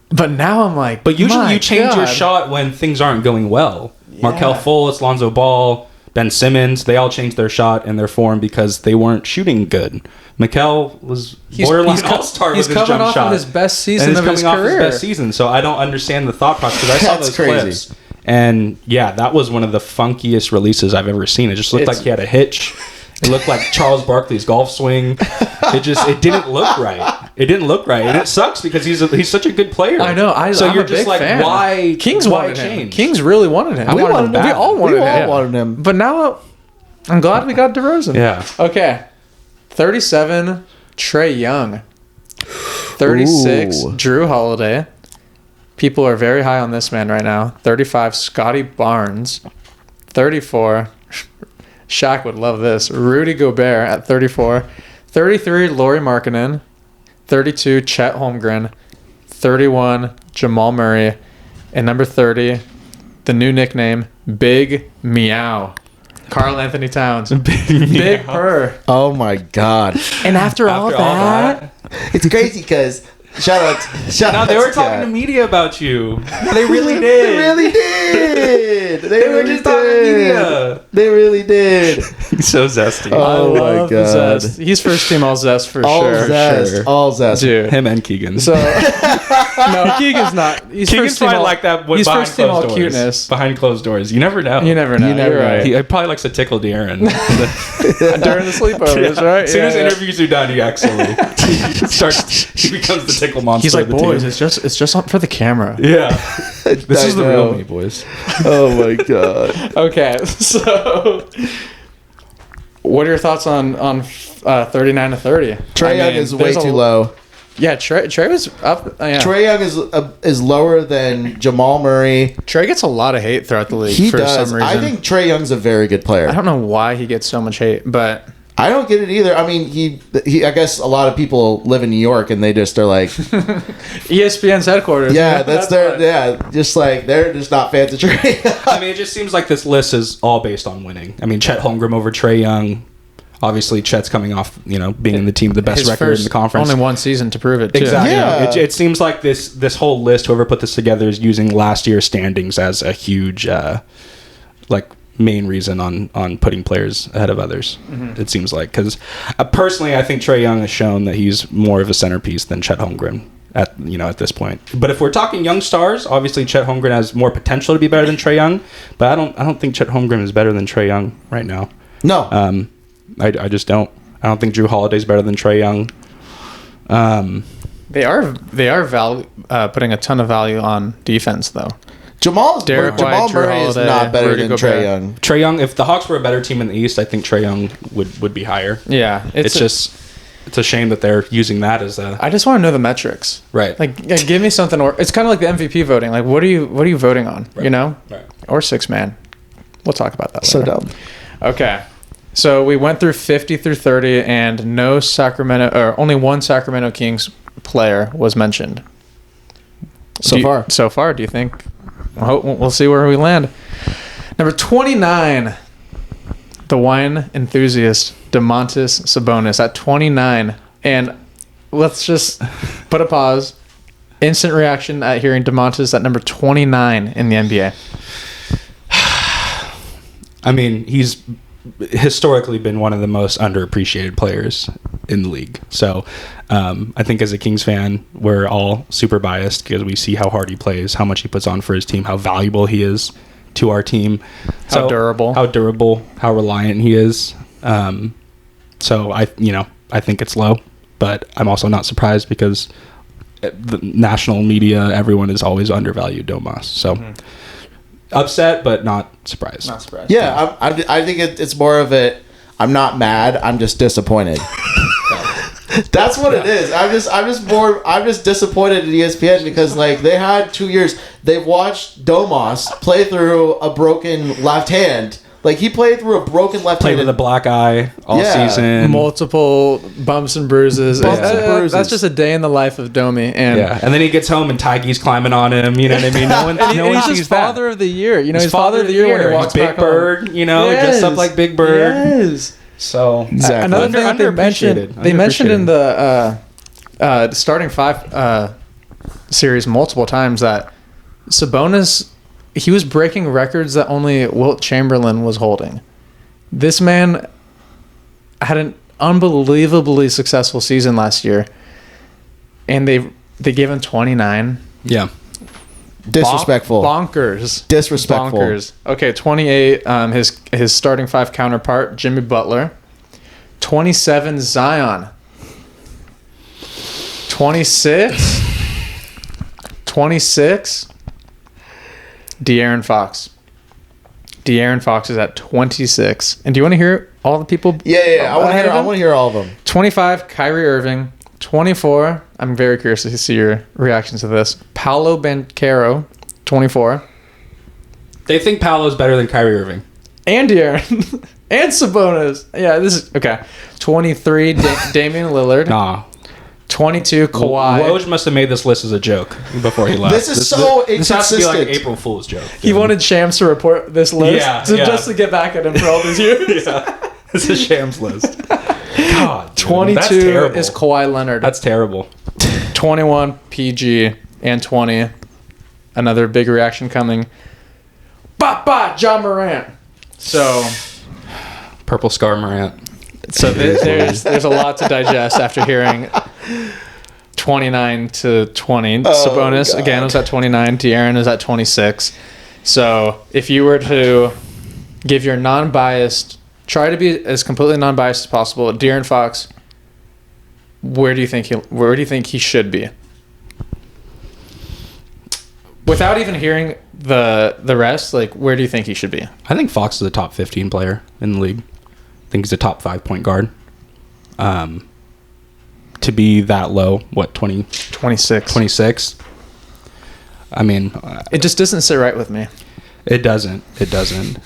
But now I'm like, But usually my you change your God. shot when things aren't going well. Markelle Fultz, Lonzo Ball, Ben Simmons, they all changed their shot and their form because they weren't shooting good. Mikal was borderline all-star with his jump shot. He's coming off of his best season and of his career. Off his best season, so I don't understand the thought process because I saw That's those crazy. clips. And yeah, that was one of the funkiest releases I've ever seen. It just looked like he had a hitch. It looked like Charles Barkley's golf swing. It didn't look right. It didn't look right, and it sucks because he's such a good player. I know. So I'm you're a just big like, fan. why? Kings why wanted him. change? Kings really wanted him. We wanted him. We all wanted him. Wanted him. But I'm glad we got DeRozan. Yeah. Okay. 37, Trae Young. 36, Ooh. Drew Holiday. People are very high on this man right now. 35, Scotty Barnes. 34, Shaq would love this. Rudy Gobert at 34. 33, Lauri Markkanen. 32, Chet Holmgren. 31, Jamal Murray. And number 30, the new nickname, Big Meow. Karl Anthony Towns. Big Purr. Oh my God. And after all that, It's crazy because shout out. No, they were talking to media about you. They really did. They really did. They were just talking to media. They really did. He's so zesty. Oh I my love God. Zest. He's first team all Zest for All sure. zest. sure. All zest. Dude. Him and Keegan. So no, Keegan's not. He's Keegan's first team probably all, like that. He's behind first team all closed doors. cuteness. Behind closed doors, you never know. You never know. You never You're know. right. He probably likes to tickle De'Aaron. During the sleepovers, right? As soon as Yeah. interviews are done, he actually he becomes the tickle monster. He's like, of the boys, team. it's just for the camera. Yeah. This is the I real know. me, boys. Oh my God. Okay, so what are your thoughts on 39 to 30? Trae Young is way too low. Yeah, Trey was up. Yeah. Trae Young is lower than Jamal Murray. Trey gets a lot of hate throughout the league He for does. some reason. I think Trae Young's a very good player. I don't know why he gets so much hate, but I don't get it either. I mean, he. I guess a lot of people live in New York and they just are like, ESPN's headquarters. yeah, that's their. Yeah, just like they're just not fans of Trae. I mean, it just seems like this list is all based on winning. I mean, Chet Holmgren over Trae Young. Obviously, Chet's coming off, being in the team, the best His record in the conference. Only one season to prove it, too. Exactly. Yeah. It seems like this whole list, whoever put this together, is using last year's standings as a huge, main reason on putting players ahead of others. Mm-hmm. It seems like, because personally, I think Trae Young has shown that he's more of a centerpiece than Chet Holmgren at this point. But if we're talking young stars, obviously Chet Holmgren has more potential to be better than Trae Young. But I don't think Chet Holmgren is better than Trae Young right now. No. I just don't. I don't think Drew Holiday's better than Trae Young. They are putting a ton of value on defense, though. Jamal Derek White, Murray Drew is Holiday, not better Rudy than Gobert. Trae Young. Trae Young, if the Hawks were a better team in the East, I think Trae Young would be higher. Yeah, It's a shame that they're using that as a I just want to know the metrics. right. Give me something. Or it's kind of like the MVP voting. Like, what are you voting on? Right. Right. Or six man. We'll talk about that. So later. dumb. Okay. So we went through 50 through 30, and only one Sacramento Kings player was mentioned. So far, do you think? We'll see where we land. Number 29, the wine enthusiast Domantas Sabonis at 29, and let's just put a pause. Instant reaction at hearing Domantas at number 29 in the NBA. I mean, he's historically been one of the most underappreciated players in the league. So I think as a Kings fan, we're all super biased because we see how hard he plays, how much he puts on for his team, how valuable he is to our team. How durable, how reliant he is. So I think it's low, but I'm also not surprised because the national media, everyone is always undervalued Domas. So upset, but not surprised. Not surprised. Yeah, I think it's more of it. I'm not mad. I'm just disappointed. That's what it is. I'm just disappointed in ESPN because they had 2 years. They've watched Domas play through a broken left hand. He played through a broken left Played hand. with a black eye all season. Multiple bumps and bruises. That's just a day in the life of Domi. And then he gets home and Tygie's climbing on him. You know what I mean? No one he's sees his that. Father of the year. He's father of the year when he walks back Big Bird. home. Dressed up like Big Bird. Yes. So Exactly. Another thing that they mentioned in the starting five series multiple times that Sabonis, he was breaking records that only Wilt Chamberlain was holding. This man had an unbelievably successful season last year, and they gave him 29. Yeah. Disrespectful. Bonkers. Disrespectful. Bonkers. Okay, 28. His starting five counterpart, Jimmy Butler. 27, Zion. 26. 26. De'Aaron Fox. De'Aaron Fox is at 26. And do you want to hear all the people? Yeah. I want to hear all of them. 25, Kyrie Irving. 24, I'm very curious to see your reactions to this. Paolo Banchero, 24. They think Paolo's better than Kyrie Irving. And De'Aaron. And Sabonis. Yeah, this is... Okay. 23, Damian Lillard. Nah. 22, Kawhi. Woj must have made this list as a joke before he left. This is so This has to be like inconsistent. April Fool's joke. He wanted Shams to report this list just to get back at him for all these years. Yeah. It's a Shams list. God, dude, 22 that's terrible. is Kawhi Leonard. That's terrible. 21, PG. And 20, another big reaction coming. John Morant. So... Purple Scar Morant. So there's a lot to digest after hearing 29 to 20. Sabonis, God. again, was at 29. De'Aaron is at 26. So if you were to give your non-biased, try to be as completely non-biased as possible, De'Aaron Fox, where do you think he should be? Without even hearing the rest, where do you think he should be? I think Fox is a top 15 player in the league. I think he's a top 5 point guard. to be that low. What, 26. 26? I mean, It just doesn't sit right with me. it doesn't. It doesn't.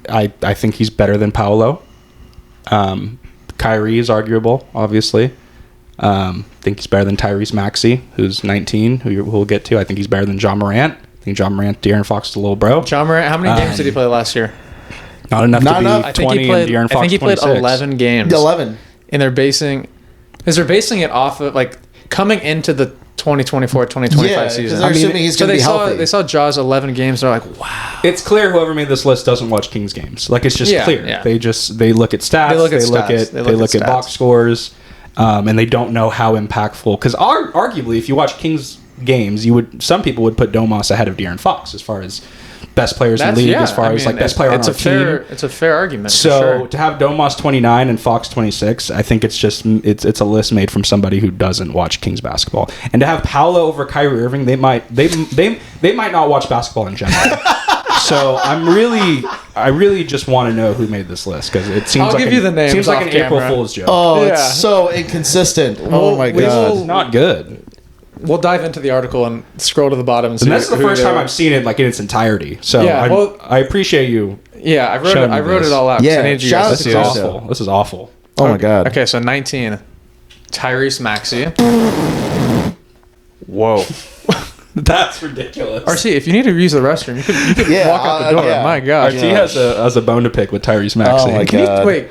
I think he's better than Paolo. Kyrie is arguable, obviously. Think he's better than Tyrese Maxey, who's 19, who we'll get to. I think he's better than John Morant. I think John Morant, De'Aaron Fox is a little bro. John Morant, how many games did he play last year? Not enough Not to enough. be I 20 and De'Aaron Fox I think he played 26. 11 games. 11. And they're basing it off of, like, coming into the 2024-2025 Yeah, season. because they're assuming he's So going to be healthy. they saw Jaws 11 games. They're like, wow. It's clear whoever made this list doesn't watch Kings games. Like, it's just clear. Yeah. They look at stats. They look at They look at box scores, and they don't know how impactful. Because arguably, if you watch Kings games, some people would put Domas ahead of De'Aaron Fox as far as best players in the league, as far as like best player on our team. It's a fair argument. So for sure. to have Domas 29 and Fox 26, I think it's a list made from somebody who doesn't watch Kings basketball. And to have Paolo over Kyrie Irving, they might not watch basketball in general. So I really just want to know who made this list, because it seems I'll like give you the names seems like off an April camera. Fool's joke. Oh, Yeah. it's so inconsistent. Oh my god. It's not good. We'll dive into the article and scroll to the bottom and see. And that's the who first they time were. I've seen it like in its entirety. So Yeah, I appreciate you. Yeah, I showing me wrote this. it all out. 'cause Yeah, I needed you shout guys out to to see Chris. this. Awful. This is awful. Oh my god. Okay, so 19, Tyrese Maxey. Whoa. That's ridiculous. RC, if you need to use the restroom, you could Yeah, walk out the door. yeah. My gosh. RT has a bone to pick with Tyrese Maxey. Oh my Can God. you, wait,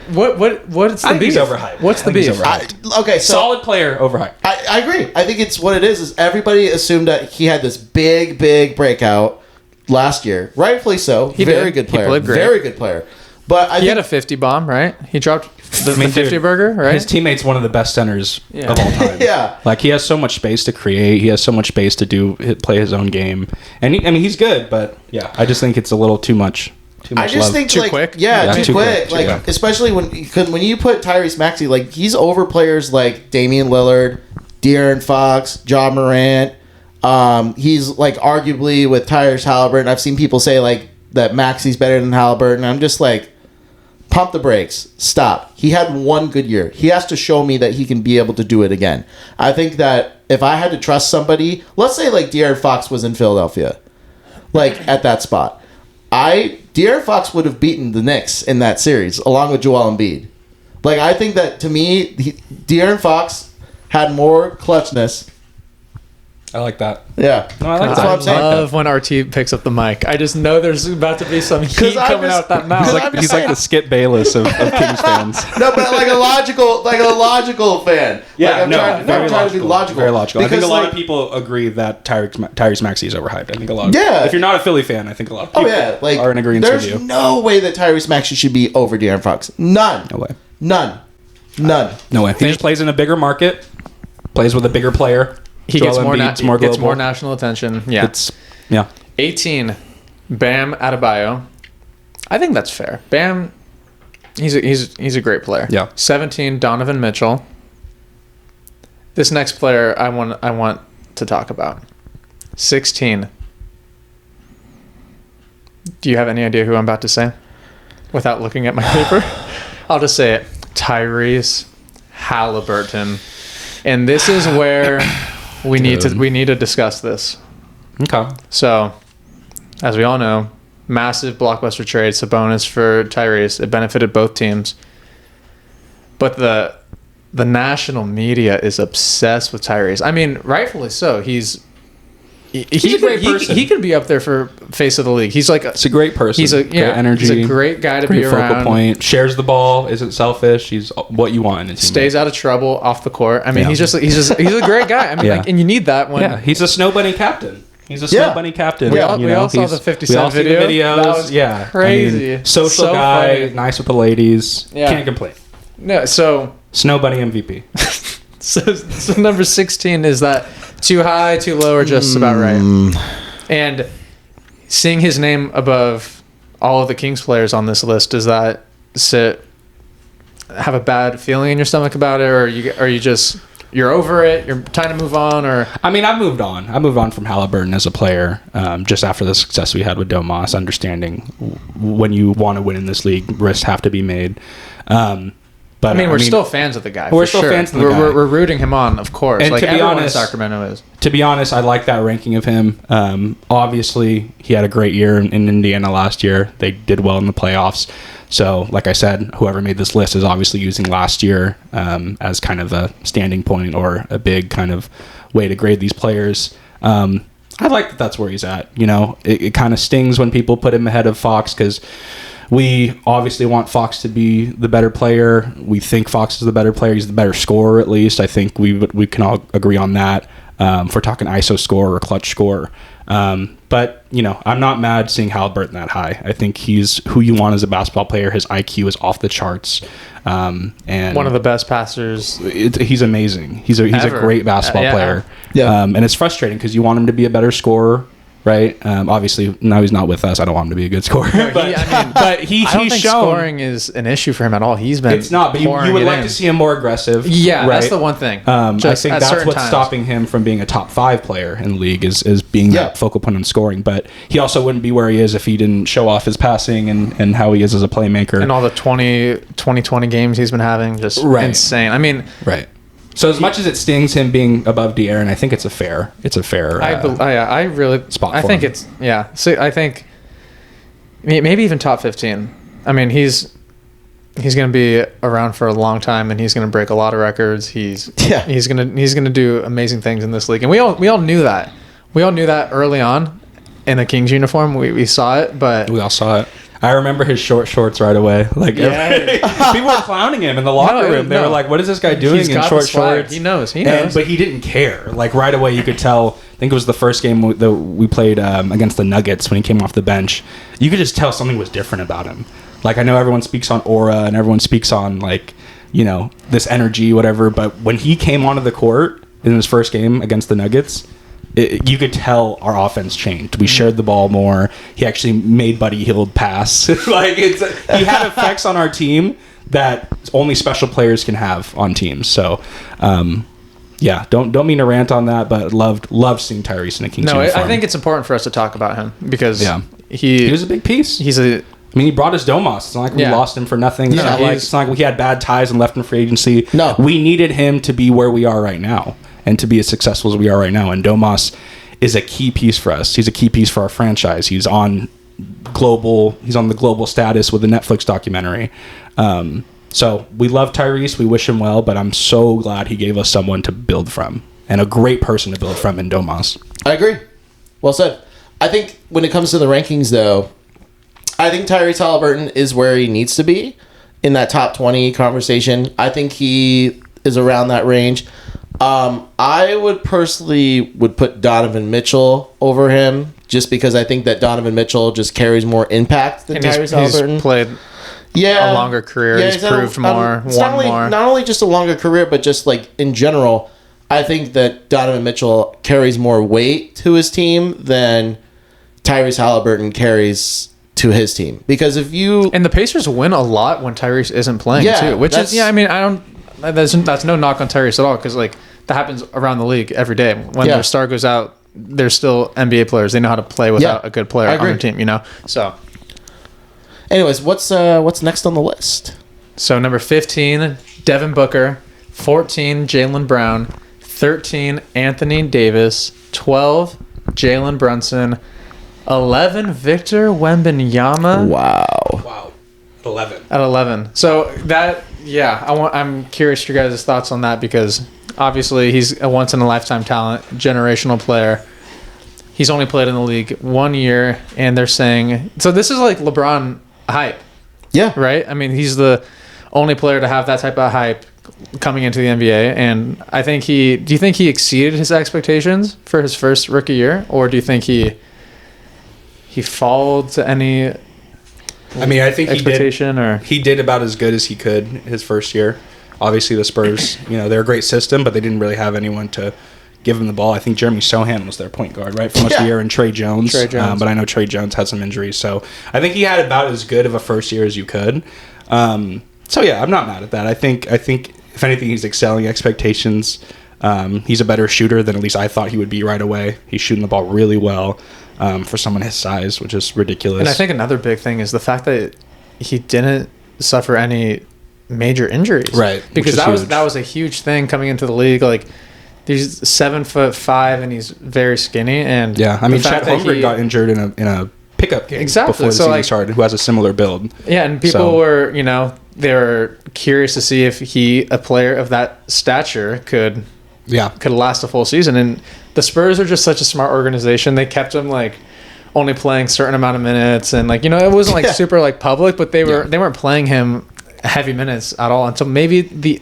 what's the I think beef? he's overhyped. What's the I think he's beef? overhyped. Okay, so Solid player, overhyped. I agree. I think it's what it is everybody assumed that he had this big breakout last year. Rightfully so. He Very did. good He player. played great. Very good player. But I He think had a 50 bomb, right? He dropped the 50 dude, burger, right? His teammate's one of the best centers Yeah. of all time. Yeah. Like, he has so much space to create. He has so much space to play his own game. And he's good, but yeah, I just think it's a little too much. I just love. think Too like quick? Yeah, Yeah, too too quick. quick. Like Yeah. especially when you put Tyrese Maxey, like he's over players like Damian Lillard, De'Aaron Fox, John Morant. He's like arguably with Tyrese Halliburton. I've seen people say like that Maxey's better than Halliburton. I'm just like, pump the brakes. Stop. He had one good year. He has to show me that he can be able to do it again. I think that if I had to trust somebody, let's say like De'Aaron Fox was in Philadelphia, like at that spot, De'Aaron Fox would have beaten the Knicks in that series along with Joel Embiid. Like I think that to me, De'Aaron Fox had more clutchness. I like that. Yeah, No, I like that's that. what I'm saying. love when RT picks up the mic. I just know there's about to be some heat I'm coming just- out that mouth. Because He's I'm like, just he's like saying- the Skip Bayless of Kings fans. No, but like a logical fan. Like, I'm trying to be logical. Very logical. I think Because, a lot like, of people agree that Tyrese Maxey is overhyped. I think a lot of Yeah. If you're not a Philly fan, I think a lot of Oh people yeah, like are in agreement with there's you. no way that Tyrese Maxey should be over De'Aaron Fox. None. No way. None. No way. He just plays in a bigger market, plays with a bigger player. he Joel gets more, Embiid's more gets global. more national attention. Yeah. Yeah. 18, Bam Adebayo. I think that's fair. Bam, he's a great player. Yeah. 17, Donovan Mitchell. This next player I want to talk about. 16. Do you have any idea who I'm about to say? Without looking at my paper, I'll just say it. Tyrese Halliburton. And this is where we need to discuss this. Okay. So, as we all know, massive blockbuster trade, Sabonis for Tyrese. It benefited both teams. But the national media is obsessed with Tyrese. I mean, rightfully so. He's a great person. He could be up there for face of the league. He's like He's a great person. He's a great energy. He's a great guy to great be focal around. point. Shares the ball. Isn't selfish. He's what you want in a team. Stays out of trouble off the court. I mean, Yeah. he's a great guy. I mean, Yeah. like, and you need that when Yeah, he's a snow bunny captain. He's a snow Yeah. bunny captain. We all saw he's- the 50 we all Cent see the video. videos. That was yeah, crazy. I mean, social So guy, funny. nice with the ladies. Yeah. Can't complain. no. So Snow bunny MVP. So number 16 is that too high, too low, or just about right? And seeing his name above all of the Kings players on this list, does that have a bad feeling in your stomach about it, or are you just you're over it, you're trying to move on, or I mean, I've moved on. I moved on from Halliburton as a player, just after the success we had with Domas, understanding when you want to win in this league, risks have to be made. But I mean, we're still fans of the guy. We're still fans of the guy. We're rooting him on, of course. And like to be everyone honest, in Sacramento is. To be honest, I like that ranking of him. Obviously, he had a great year in Indiana last year. They did well in the playoffs. So, like I said, whoever made this list is obviously using last year as kind of a standing point or a big kind of way to grade these players. I like that that's where he's at. You know, it kind of stings when people put him ahead of Fox because we obviously want Fox to be the better player. We think Fox is the better player. He's the better scorer, at least. I think we can all agree on that. If we're talking ISO score or clutch score. But, you know, I'm not mad seeing Halliburton that high. I think he's who you want as a basketball player. His IQ is off the charts. And one of the best passers. He's amazing. He's a great basketball player. Yeah. And it's frustrating because you want him to be a better scorer. Right. Obviously, now he's not with us. I don't want him to be a good scorer. But he's I don't think shown scoring is an issue for him at all. He's been. It's not. But you would like to see him more aggressive. Yeah, right? That's the one thing. I think that's what's times. stopping him from being a top 5 player in the league is being that focal point on scoring. But he also wouldn't be where he is if he didn't show off his passing and how he is as a playmaker. And all the 2020 games he's been having, just insane. I mean, right. So as much as it stings him being above De'Aaron, I think it's a fair. I really spot. I for think him. it's So I think maybe even top 15. I mean, he's going to be around for a long time, and he's going to break a lot of records. He's going to do amazing things in this league, and we all knew that. We all knew that early on in a Kings uniform. We saw it, but we all saw it. I remember his short shorts right away. Like people were clowning him in the locker room. They were like, "What is this guy doing in short shorts?" He knows. But he didn't care. Like right away, you could tell. I think it was the first game that we played against the Nuggets when he came off the bench. You could just tell something was different about him. Like I know everyone speaks on aura and everyone speaks on like this energy, whatever. But when he came onto the court in his first game against the Nuggets, you could tell our offense changed. We shared the ball more. He actually made Buddy Hield pass. He had effects on our team that only special players can have on teams. So, don't mean to rant on that, but loved seeing Tyrese in a Kings uniform. I think it's important for us to talk about him because he was a big piece. He brought us Domas. It's not like we lost him for nothing. It's not like we had bad ties and left in free agency. No. We needed him to be where we are right now and to be as successful as we are right now. And Domas is a key piece for us. He's a key piece for our franchise. He's on the global status with the Netflix documentary. So we love Tyrese. We wish him well, but I'm so glad he gave us someone to build from and a great person to build from in Domas. I agree. Well said. I think when it comes to the rankings, though, I think Tyrese Halliburton is where he needs to be in that top 20 conversation. I think he is around that range. I would personally put Donovan Mitchell over him just because I think that Donovan Mitchell just carries more impact than Tyrese Halliburton. He's played a longer career. He's proved more, more. Not only just a longer career, but just like in general, I think that Donovan Mitchell carries more weight to his team than Tyrese Halliburton carries to his team. Because if you... And the Pacers win a lot when Tyrese isn't playing too, which is, that's no knock on Tyrese at all because like that happens around the league every day. When their star goes out, they're still NBA players. They know how to play without a good player on their team, So, anyways, what's next on the list? So number 15, Devin Booker. 14, Jaylen Brown. 13, Anthony Davis. 12, Jalen Brunson. 11, Victor Wembanyama. Wow. 11. At 11. So that, I'm curious your guys' thoughts on that because obviously he's a once-in-a-lifetime talent, generational player. He's only played in the league 1 year, and they're saying... So this is like LeBron hype. Yeah. Right? I mean, he's the only player to have that type of hype coming into the NBA, and I think do you think he exceeded his expectations for his first rookie year, or do you think he followed to any I think expectation he did about as good as he could his first year. Obviously the Spurs, they're a great system, but they didn't really have anyone to give him the ball. I think Jeremy Sohan was their point guard, right, for most of the year, and Trey Jones. But I know Trey Jones had some injuries, so I think he had about as good of a first year as you could. I'm not mad at that. I think if anything, he's excelling expectations. He's a better shooter than at least I thought he would be right away. He's shooting the ball really well for someone his size, which is ridiculous. And I think another big thing is the fact that he didn't suffer any major injuries. Right, Because which is huge. that was a huge thing coming into the league. Like, he's 7'5" and he's very skinny. And Yeah, I mean, the Chad fact that Holmgren got injured in a pickup game Exactly, before the so, season like- started, who has a similar build. Yeah, and people were, they were curious to see if a player of that stature could last a full season. And the Spurs are just such a smart organization. They kept him like only playing certain amount of minutes, and like, it wasn't like super like public, but they weren't playing him heavy minutes at all until maybe the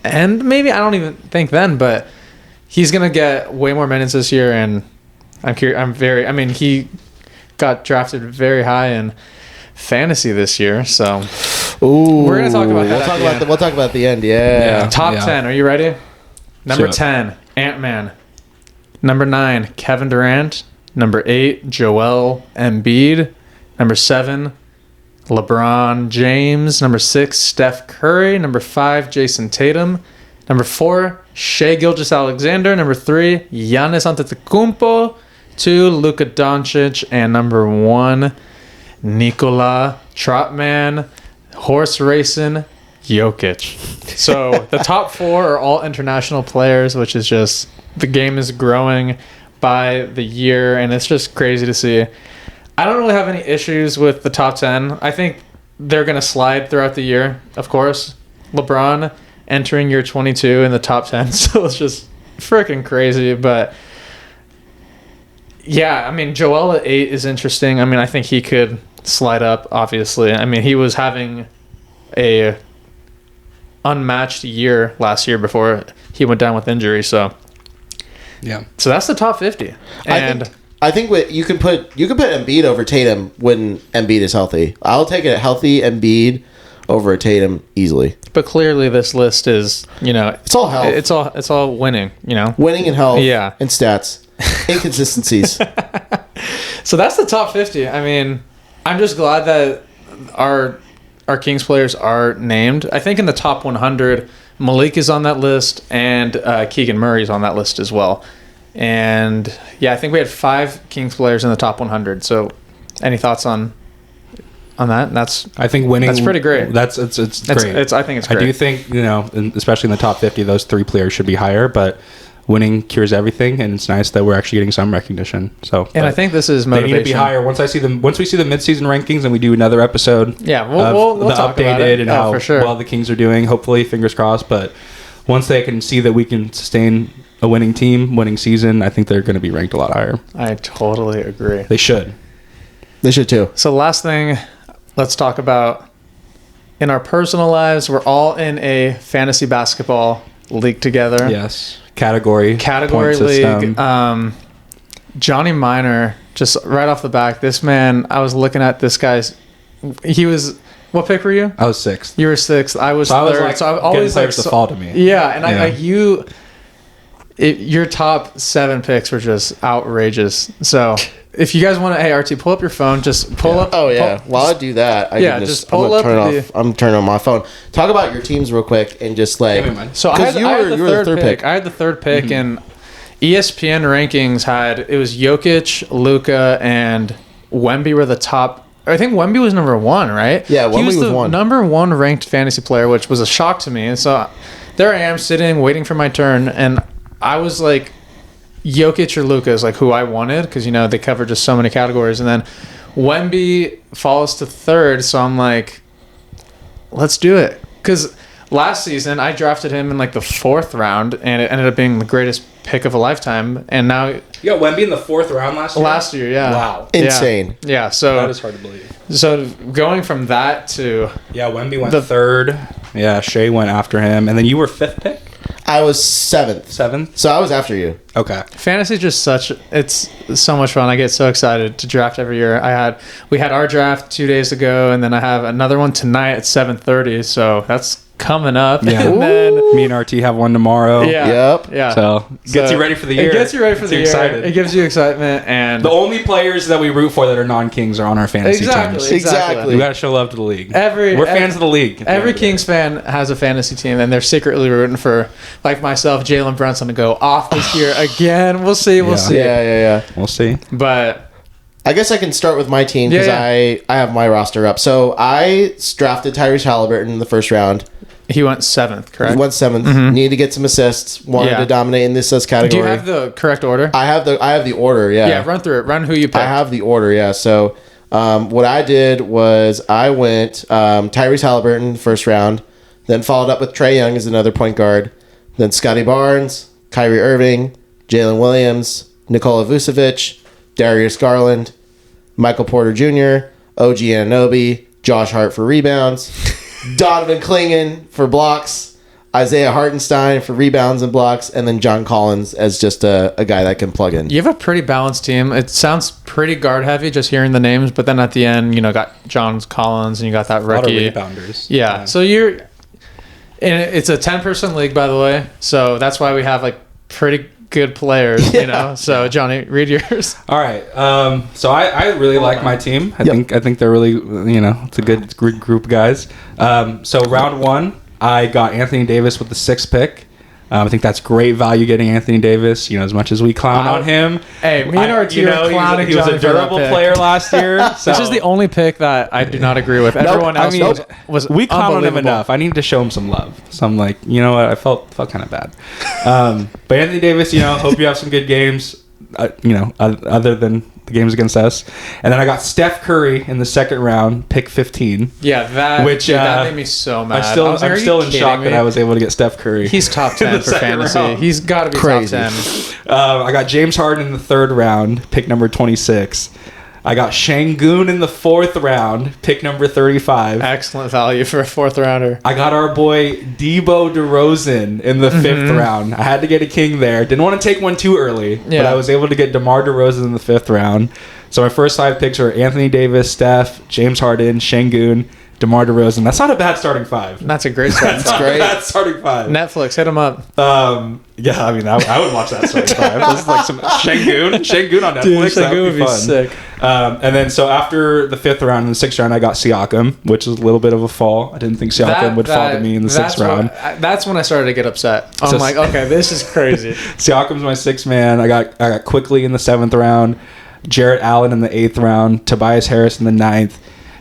end. Maybe, I don't even think then, but he's gonna get way more minutes this year, and he got drafted very high in fantasy this year, so Ooh, we're gonna talk about that. We'll talk about the end. Yeah. Top 10. Are you ready? Number Sure. 10, Ant-Man. Number 9, Kevin Durant. Number 8, Joel Embiid. Number 7, LeBron James. Number 6, Steph Curry. Number 5, Jason Tatum. Number 4, Shai Gilgeous-Alexander. Number 3, Giannis Antetokounmpo. 2, Luka Doncic. And number 1, Nikola Trotman, horse racing Jokic. So the top 4 are all international players, which is just, the game is growing by the year, and it's just crazy to see. I don't really have any issues with the top 10. I think they're going to slide throughout the year, of course. LeBron entering year 22 in the top 10, so it's just freaking crazy. But yeah, I mean, Joel at 8 is interesting. I mean, I think he could slide up, obviously. I mean, he was having a unmatched year last year before he went down with injury, so that's the top 50. And I think you could put Embiid over Tatum when Embiid is healthy. I'll take a healthy Embiid over Tatum easily. but clearly this list is, It's all health. it's all winning, Winning and health. Yeah. And stats. Inconsistencies. So that's the top 50. I mean, I'm just glad that our Kings players are named. I think in the top 100, Malik is on that list, and Keegan Murray is on that list as well. And yeah, I think we had 5 Kings players in the top 100. So, any thoughts on that? I think winning. That's pretty great. It's great. I think it's great. I do think, especially in the top 50, those 3 players should be higher, but winning cures everything, and it's nice that we're actually getting some recognition. So, and I think this is they motivation. need to be higher. Once we see the midseason rankings, and we do another episode. Yeah, we'll the talk updated about it. and Oh, how for sure. well the Kings are doing. Hopefully, fingers crossed. But once they can see that we can sustain a winning team, winning season, I think they're going to be ranked a lot higher. I totally agree. They should. They should too. So last thing, let's talk about in our personal lives. We're all in a fantasy basketball league together. Yes. Category Category point league. system. Johnny Minor, just right off the back, this man, I was looking at this guy's. He was. What pick were you? I was 6th. You were 6th. I was So I was third. like, So I've getting always players to fall to me. Yeah, and I Yeah. your top 7 picks were just outrageous. So if you guys want to, hey RT, pull up your phone. Just pull up. Oh yeah. While I do that, just pull I'm up gonna turn it off. I'm turning on my phone. Talk about your teams real quick and just like. Give me mine. So I 'Cause had, you I had were- the you were the third third pick. pick. I had the third pick, and ESPN rankings it was Jokic, Luka, and Wemby were the top. I think Wemby was number 1, right? Yeah, he Wemby was was the 1. number 1 ranked fantasy player, which was a shock to me. And so there I am sitting, waiting for my turn, and I was like, Jokic or Luka is like who I wanted because they cover just so many categories, and then Wemby falls to 3rd, so I'm like, let's do it. Because last season I drafted him in like the 4th round, and it ended up being the greatest pick of a lifetime. And now You got Wemby in the 4th round last year? yeah. Wow. Yeah. Insane. Yeah. So That is hard to believe. so going from that to Yeah, Wemby went 3rd. Yeah, Shea went after him. And then you were 5th pick? I was 7th. 7th? So I was after you. Okay. fantasy is just it's so much fun. I get so excited to draft every year. We had our draft 2 days ago, and then I have another one tonight at 7:30. So that's coming up. Yeah. And then Me and RT have one tomorrow. yeah, Yep. yeah. So, gets you ready for the year. It gets you ready for Gets the you year. excited. It gives you excitement, and The only players that we root for that are non-Kings are on our fantasy teams. Exactly. We got to show love to the league. every- We're fans of the league. Every Kings fan has a fantasy team, and they're secretly rooting for, like myself, Jalen Brunson to go off this year again. We'll see. We'll Yeah. see. Yeah. We'll see. But I guess I can start with my team because Yeah, I have my roster up. So I drafted Tyrese Halliburton in the 1st round. He went 7th, correct? He went 7th. Needed to get some assists. Wanted to dominate in the assist category. Do you have the correct order? I have the order. Yeah. Yeah, run through it. Run who you picked. I have the order. Yeah. So what I did was I went Tyrese Halliburton first round, then followed up with Trae Young as another point guard, then Scotty Barnes, Kyrie Irving, Jalen Williams, Nikola Vucevic, Darius Garland, Michael Porter Jr., OG Anunoby, Josh Hart for rebounds, Donovan Clingan for blocks, Isaiah Hartenstein for rebounds and blocks, and then John Collins as just a guy that can plug in. You have a pretty balanced team. It sounds pretty guard heavy just hearing the names, but then at the end, got John Collins and you got that rookie. A lot of rebounders. Yeah. So and it's a 10-person league, by the way. So that's why we have pretty good players, So Johnny, read yours. All right. So I really like my team. I think they're really, it's a good group of guys. So round 1, I got Anthony Davis with the 6th pick. I think that's great value getting Anthony Davis. As much as we clown on him. Hey, me and RT are clowning. He was a durable player last year. So. This is the only pick that I do not agree with. Everyone else was we clown on him enough. I need to show him some love. So I'm like, you know what? I felt kind of bad. But Anthony Davis, hope you have some good games. Other than the games against us. And then I got Steph Curry in the 2nd round, pick 15. Yeah, that made me so mad. I'm still in shock that I was able to get Steph Curry. He's top 10 for fantasy. Round. He's got to be crazy. top 10. I got James Harden in the 3rd round, pick number 26. I got Şengün in the 4th round, pick number 35. Excellent value for a 4th rounder. I got our boy Debo DeRozan in the 5th round. I had to get a king there. Didn't want to take one too early, but I was able to get DeMar DeRozan in the 5th round. So my first 5 picks were Anthony Davis, Steph, James Harden, Şengün, DeMar DeRozan. That's not a bad starting 5. That's a great start. That's great. That's starting 5. Netflix, hit him up. Yeah, I mean, I would watch that starting 5. This is like some Şengün on Netflix. Dude, that would be fun. Sick. And then so after the 5th round and the 6th round, I got Siakam, which is a little bit of a fall. I didn't think Siakam would fall to me in the 6th round. That's when I started to get upset. I'm like, okay, this is crazy. Siakam's my 6th man. I got Quickly in the 7th round, Jarrett Allen in the 8th round, Tobias Harris in the 9th,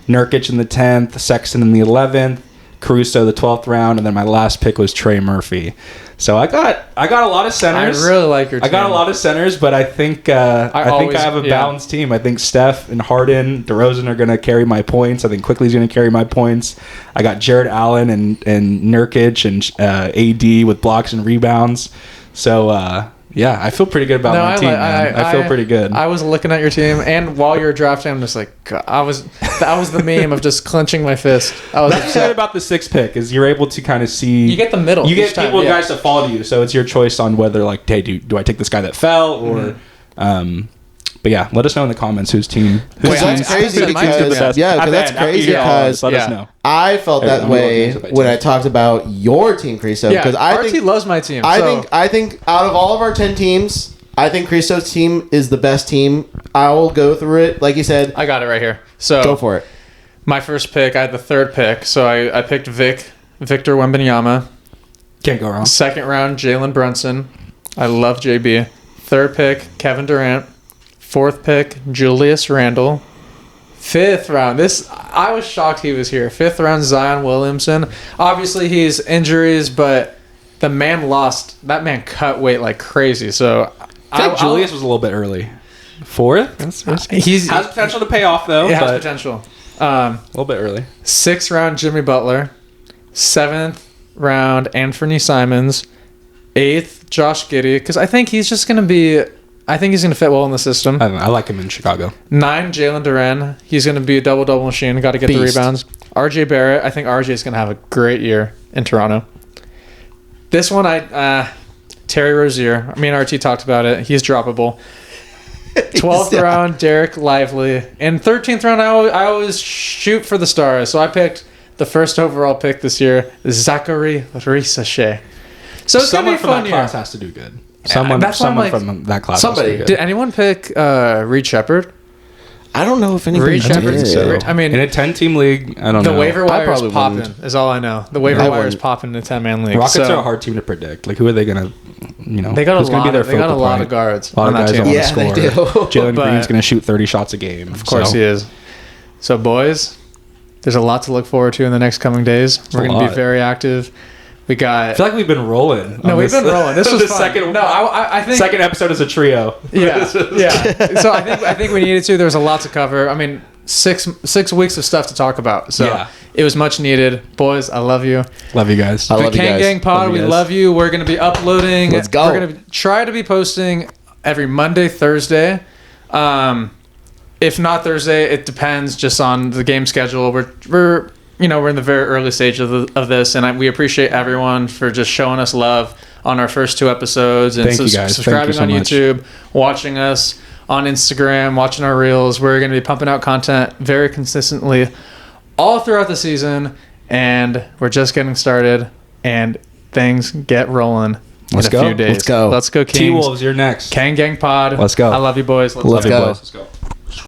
Nurkic in the 10th, Sexton in the 11th, Caruso the 12th round, and then my last pick was Trey Murphy. So I got a lot of centers. I really like your team. I got a lot of centers, but I think I have a balanced team. I think Steph and Harden, DeRozan are going to carry my points. I think Quickly's going to carry my points. I got Jarrett Allen and Nurkic and AD with blocks and rebounds. So yeah, I feel pretty good about my team, man. I feel pretty good. I was looking at your team, and while you were drafting, I'm just like, God, that was the meme of just clenching my fist. That's good about the 6th pick is you're able to kind of see. You get the middle. You get people, guys that follow you, so it's your choice on whether like, hey, do I take this guy that fell or. But yeah, let us know in the comments whose team. That's crazy because that's crazy because let us know. I felt that way when I talked about your team, Christo. Because RT loves my team. I think out of all of our 10 teams, I think Christo's team is the best team. I will go through it, like you said. I got it right here. So go for it. My first pick, I had the 3rd pick, so I picked Victor Wembanyama. Can't go wrong. 2nd round, Jalen Brunson. I love JB. 3rd pick, Kevin Durant. 4th pick, Julius Randle. 5th round. I was shocked he was here. 5th round, Zion Williamson. Obviously, he's injuries, but the man lost. That man cut weight like crazy. So I think Julius was a little bit early. 4th? He has potential to pay off, though. He has potential. A little bit early. 6th round, Jimmy Butler. 7th round, Anthony Simons. 8th, Josh Giddey. Because I think he's just going to be... I think he's going to fit well in the system. I like him in Chicago. 9, Jalen Duren. He's going to be a double-double machine. Got to get the rebounds. RJ Barrett. I think RJ is going to have a great year in Toronto. This one, Terry Rozier. Me and RT talked about it. He's droppable. 12th round, Derek Lively. In 13th round, I always shoot for the stars. So I picked the 1st overall pick this year, Zachary Risachet. So it's going to be fun from that class has to do good. Someone from that class. Somebody. Did anyone pick Reed Shepard? I don't know if anyone Reed Shepard. So. I mean, in a 10-team league, I don't know. The waiver wire is popping. Is all I know. The waiver wire is popping in a 10-man league. Rockets are a hard team to predict. Like, who are they gonna? They got a lot of guards. A lot of guys that want to score. They do. Jalen Green's gonna shoot 30 shots a game. Of course he is. So boys, There's a lot to look forward to in the next coming days. We're going to be very active. We got. I feel like we've been rolling. No, we've been rolling. This was the fun. second. No, I think second episode is a trio. Yeah. So I think we needed to. There was a lot to cover. I mean, 6 weeks of stuff to talk about. So it was much needed. Boys, I love you. Love you guys. I love the you Kang guys. Gang Pod, we love you. We're going to be uploading. Let's go. We're going to try to be posting every Monday, Thursday. If not Thursday, it depends just on the game schedule. We're in the very early stage of this, and we appreciate everyone for just showing us love on our first 2 episodes and Thank you guys. subscribing Thank you on so YouTube, watching us on Instagram, watching our reels. We're going to be pumping out content very consistently all throughout the season, and we're just getting started, and things get rolling in a few days. Let's go. Let's go, Kings. T-Wolves, you're next. Kang Gang Pod. Let's go. I love you, boys. Let's go. Let's go.